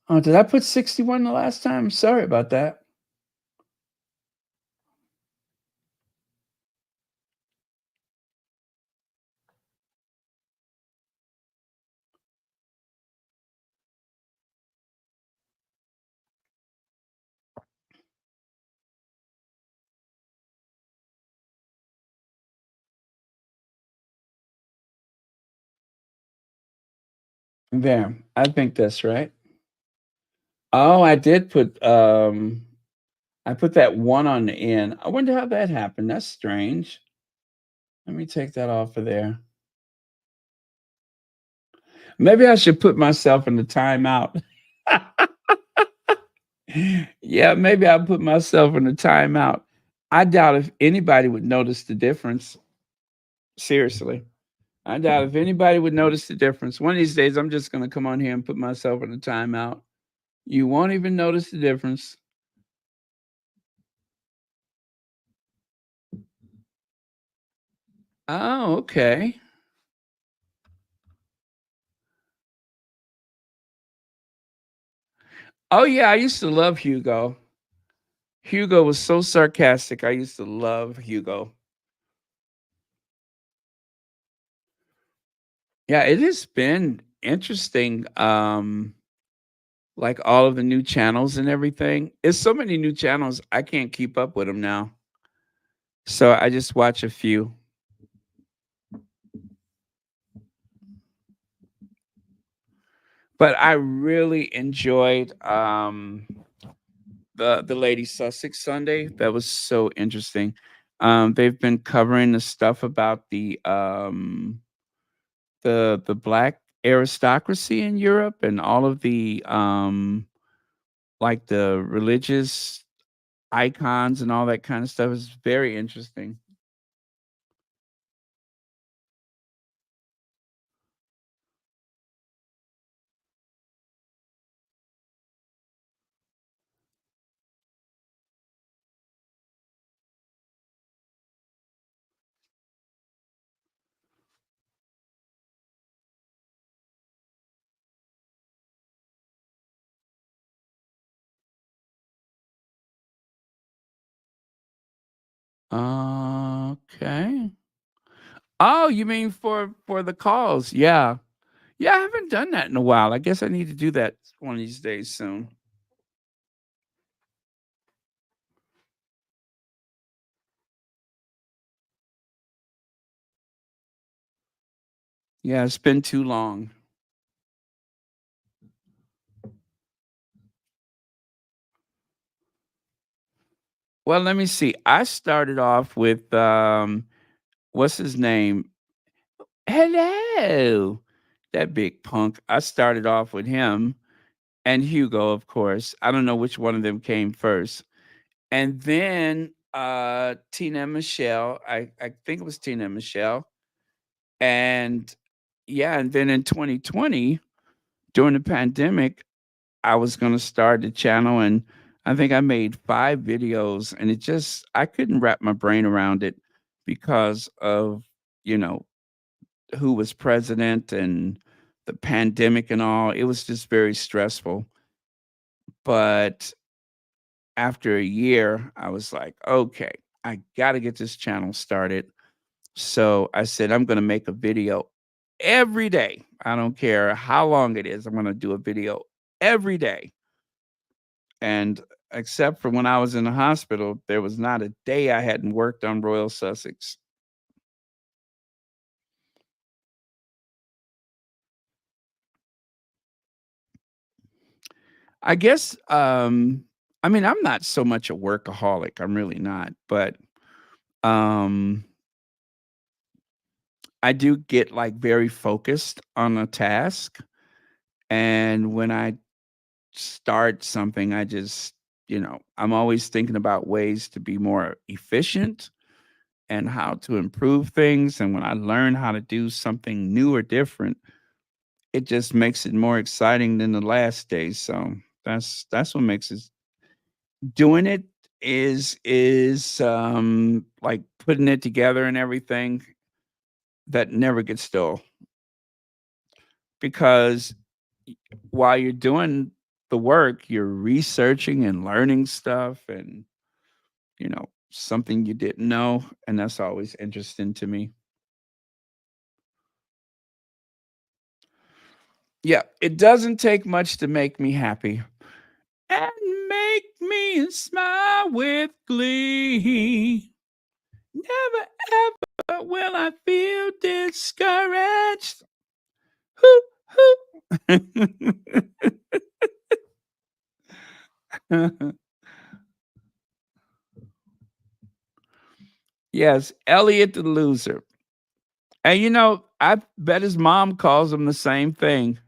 Oh, did I put 61 the last time? Sorry about that. There. I think that's right. Oh, I did put I put that one on the end. I wonder how that happened. That's strange. Let me take that off of there. Maybe I should put myself in the timeout. Yeah, maybe I'll put myself in the timeout. I doubt if anybody would notice the difference. Seriously. I doubt if anybody would notice the difference. One of these days, I'm just going to come on here and put myself in a timeout. You won't even notice the difference. Oh, okay. Oh, yeah. I used to love Hugo. Hugo was so sarcastic. I used to love Hugo. Yeah, it has been interesting. Like all of the new channels and everything. It's so many new channels, I can't keep up with them now. So I just watch a few. But I really enjoyed the Lady Sussex Sunday. That was so interesting. They've been covering the stuff about the black aristocracy in Europe and all of the like the religious icons and all that kind of stuff. Is very interesting. Okay. Oh, you mean for the calls? Yeah. Yeah, I haven't done that in a while. I guess I need to do that one of these days soon. Yeah, it's been too long. Well, let me see. I started off with what's his name? Hello. That big punk. I started off with him and Hugo, of course. I don't know which one of them came first. And then Tina and Michelle. I think it was Tina and Michelle. And yeah, and then in 2020, during the pandemic, I was gonna start the channel and I think I made 5 videos and it just I couldn't wrap my brain around it because of, you know, who was president and the pandemic and all. It was just very stressful. But after a year, I was like, okay, I got to get this channel started. So I said, I'm going to make a video every day. I don't care how long it is. I'm going to do a video every day. And except for when I was in the hospital, there was not a day I hadn't worked on Royal Sussex. I guess I mean I'm not so much a workaholic. I'm really not, but um I do get like very focused on a task and when I start something I just, I'm always thinking about ways to be more efficient and how to improve things and when I learn how to do something new or different, it just makes it more exciting than the last day. So that's what makes it doing it is like putting it together and everything that never gets dull because while you're doing the work you're researching and learning stuff and something you didn't know and that's always interesting to me. Yeah, it doesn't take much to make me happy and make me smile with glee. Never ever will I feel discouraged. Hoo, hoo. Yes, Elliot the loser. And I bet his mom calls him the same thing.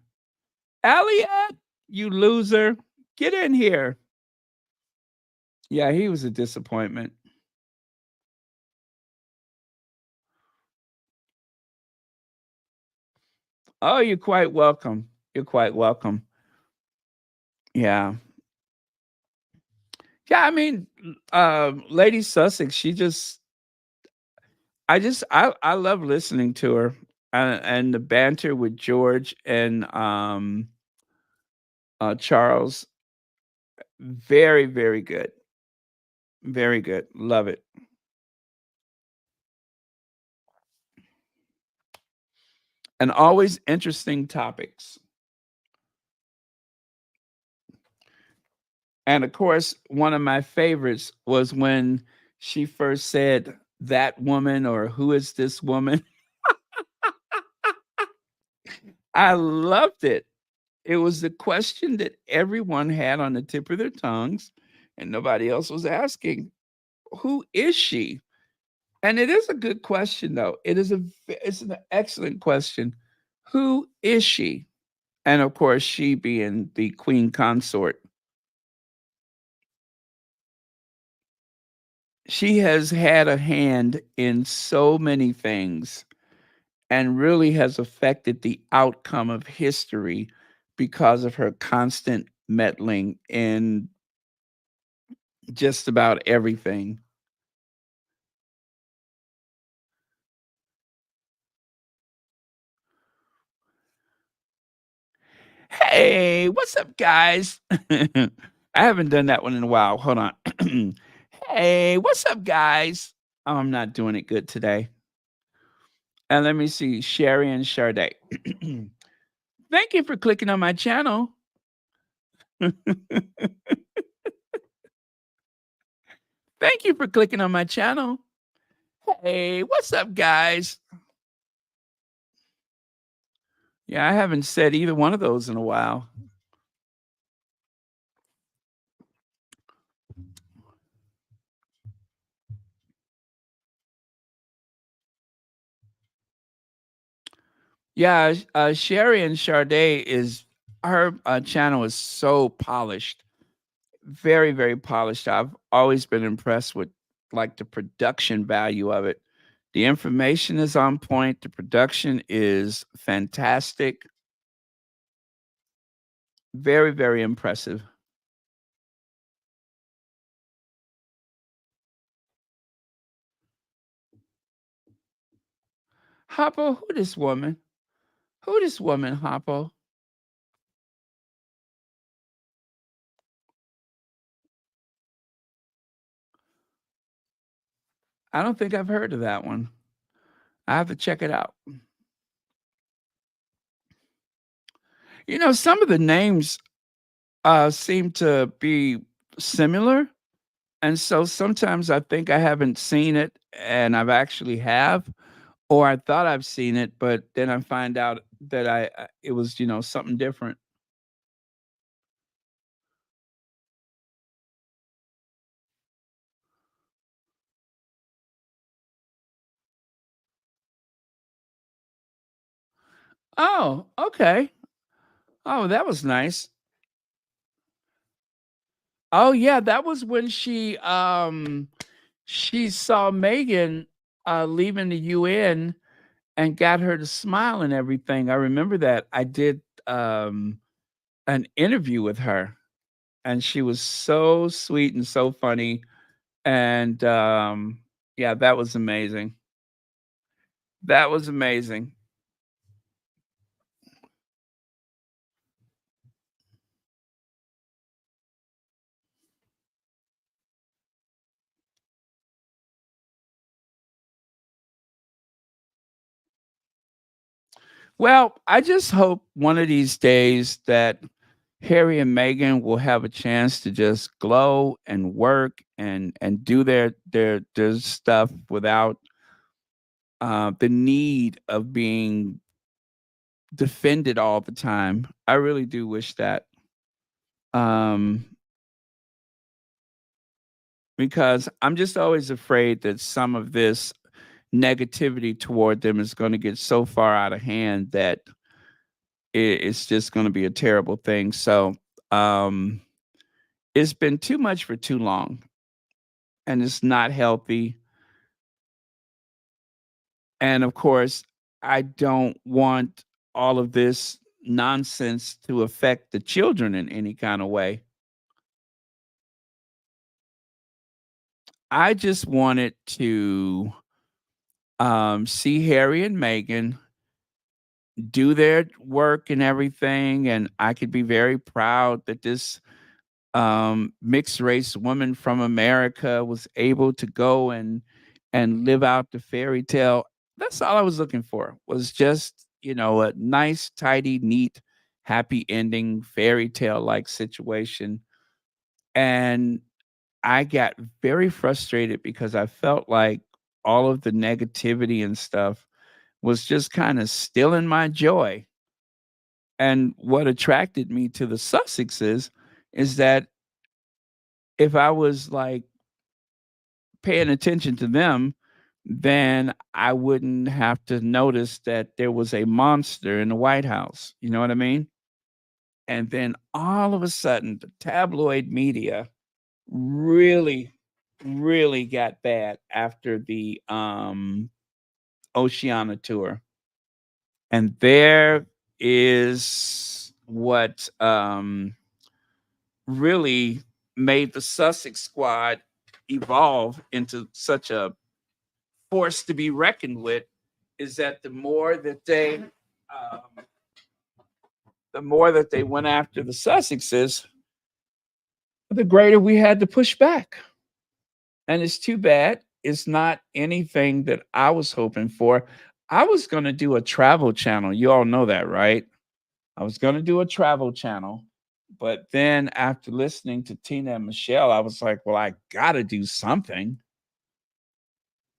Elliot, you loser, get in here. Yeah, he was a disappointment. Oh, you're quite welcome. You're quite welcome. Yeah. Yeah, I mean, Lady Sussex, I love listening to her, and the banter with George and Charles, very, very good. Very good. Love it. And always interesting topics. And of course, one of my favorites was when she first said, "That woman," or "Who is this woman?" I loved it. It was the question that everyone had on the tip of their tongues, and nobody else was asking. Who is she? And it is a good question, though. It's an excellent question. Who is she? And of course, she being the queen consort. She has had a hand in so many things and really has affected the outcome of history because of her constant meddling in just about everything. Hey, what's up, guys? I haven't done that one in a while. Hold on. Hey, what's up, guys? Oh, I'm not doing it good today. And let me see, Sherry and Sade. Thank you for clicking on my channel. Thank you for clicking on my channel. Hey, what's up, guys? Yeah, I haven't said either one of those in a while. Yeah, Sherry and Sade is her channel is so polished, very, very polished. I've always been impressed with like the production value of it. The information is on point. The production is fantastic. Very, very impressive. Hoppo, who this woman? Who this woman, Hoppo? I don't think I've heard of that one. I have to check it out. Some of the names seem to be similar. And so sometimes I think I haven't seen it and I've actually have, or I thought I've seen it, but then I find out that it was, something different. Oh, okay. Oh, that was nice. Oh yeah, that was when she saw Meghan leaving the UN and got her to smile and everything. I remember that. I did an interview with her and she was so sweet and so funny. And yeah, that was amazing. That was amazing. Well, I just hope one of these days that Harry and Meghan will have a chance to just glow and work and do their stuff without the need of being defended all the time. I really do wish that. Um, because I'm just always afraid that some of this negativity toward them is going to get so far out of hand that it's just going to be a terrible thing. So um, it's been too much for too long, and it's not healthy. And of course, I don't want all of this nonsense to affect the children in any kind of way. I just wanted to see Harry and Meghan do their work and everything, and I could be very proud that this mixed race woman from America was able to go and live out the fairy tale. That's all I was looking for. Was just, a nice, tidy, neat, happy ending fairy tale like situation. And I got very frustrated because I felt like all of the negativity and stuff was just kind of stealing my joy. And what attracted me to the Sussexes is that if I was like paying attention to them, then I wouldn't have to notice that there was a monster in the White House. You know what I mean? And then all of a sudden, the tabloid media really, really got bad after the Oceania tour. And there is what really made the Sussex squad evolve into such a force to be reckoned with is that the more that they went after the Sussexes, the greater we had to push back. And it's too bad. It's not anything that I was hoping for. I was going to do a travel channel. You all know that, right? I was going to do a travel channel. But then after listening to Tina and Michelle, I was like, well, I got to do something.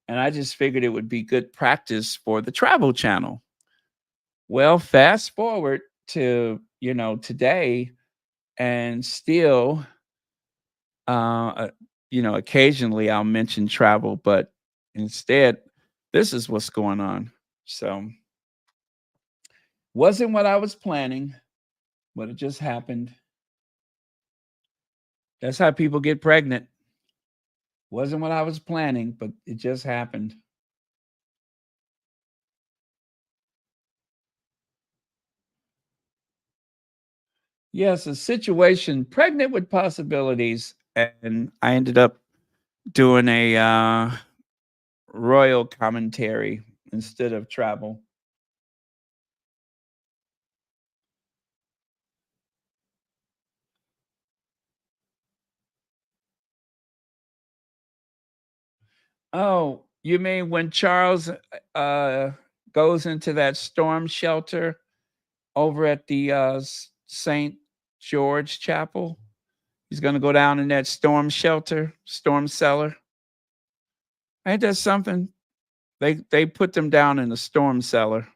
And I just figured it would be good practice for the travel channel. Well, fast forward to, today, and still, uh, occasionally I'll mention travel, but instead, this is what's going on. So, wasn't what I was planning, but it just happened. That's how people get pregnant. Wasn't what I was planning, but it just happened. Yes, a situation pregnant with possibilities, and I ended up doing a royal commentary instead of travel. Oh, you mean when Charles uh, goes into that storm shelter over at the St. George Chapel? He's going to go down in that storm shelter, storm cellar. Ain't that something? They put them down in the storm cellar.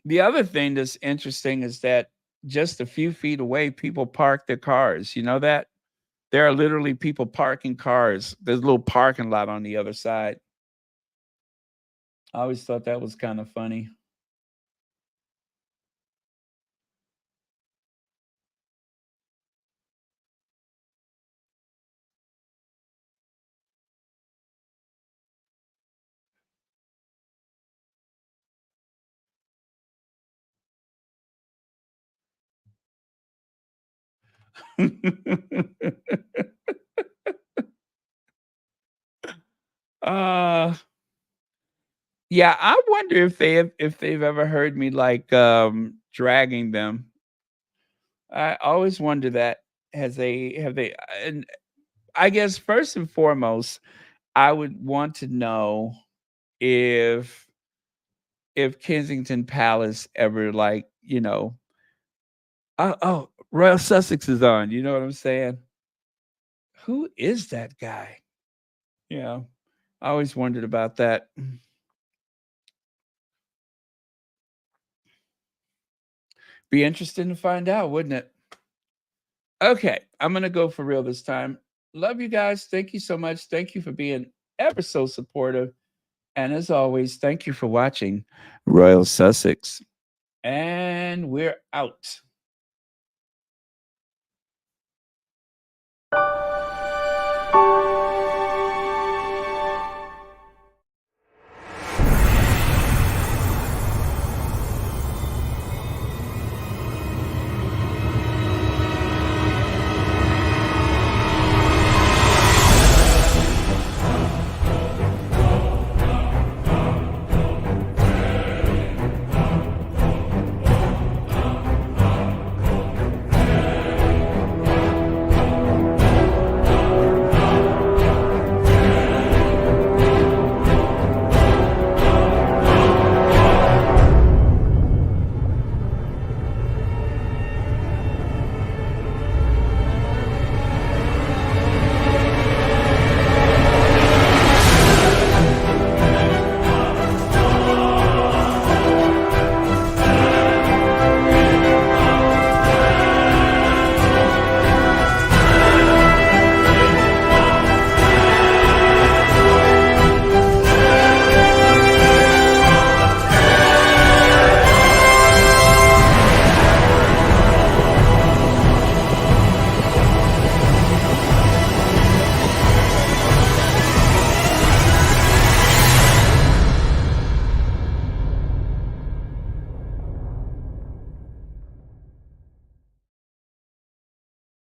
The other thing that's interesting is that just a few feet away, people park their cars. You know that? There are literally people parking cars. There's a little parking lot on the other side. I always thought that was kind of funny. uh yeah, I wonder if they've ever heard me like dragging them. I always wonder that. Have they and I guess first and foremost, I would want to know if Kensington Palace ever like, oh, Royal Sussex is on. You know what I'm saying? Who is that guy? Yeah. I always wondered about that. Be interesting to find out, wouldn't it? Okay, I'm going to go for real this time. Love you guys. Thank you so much. Thank you for being ever so supportive. And as always, thank you for watching Royal Sussex. And we're out.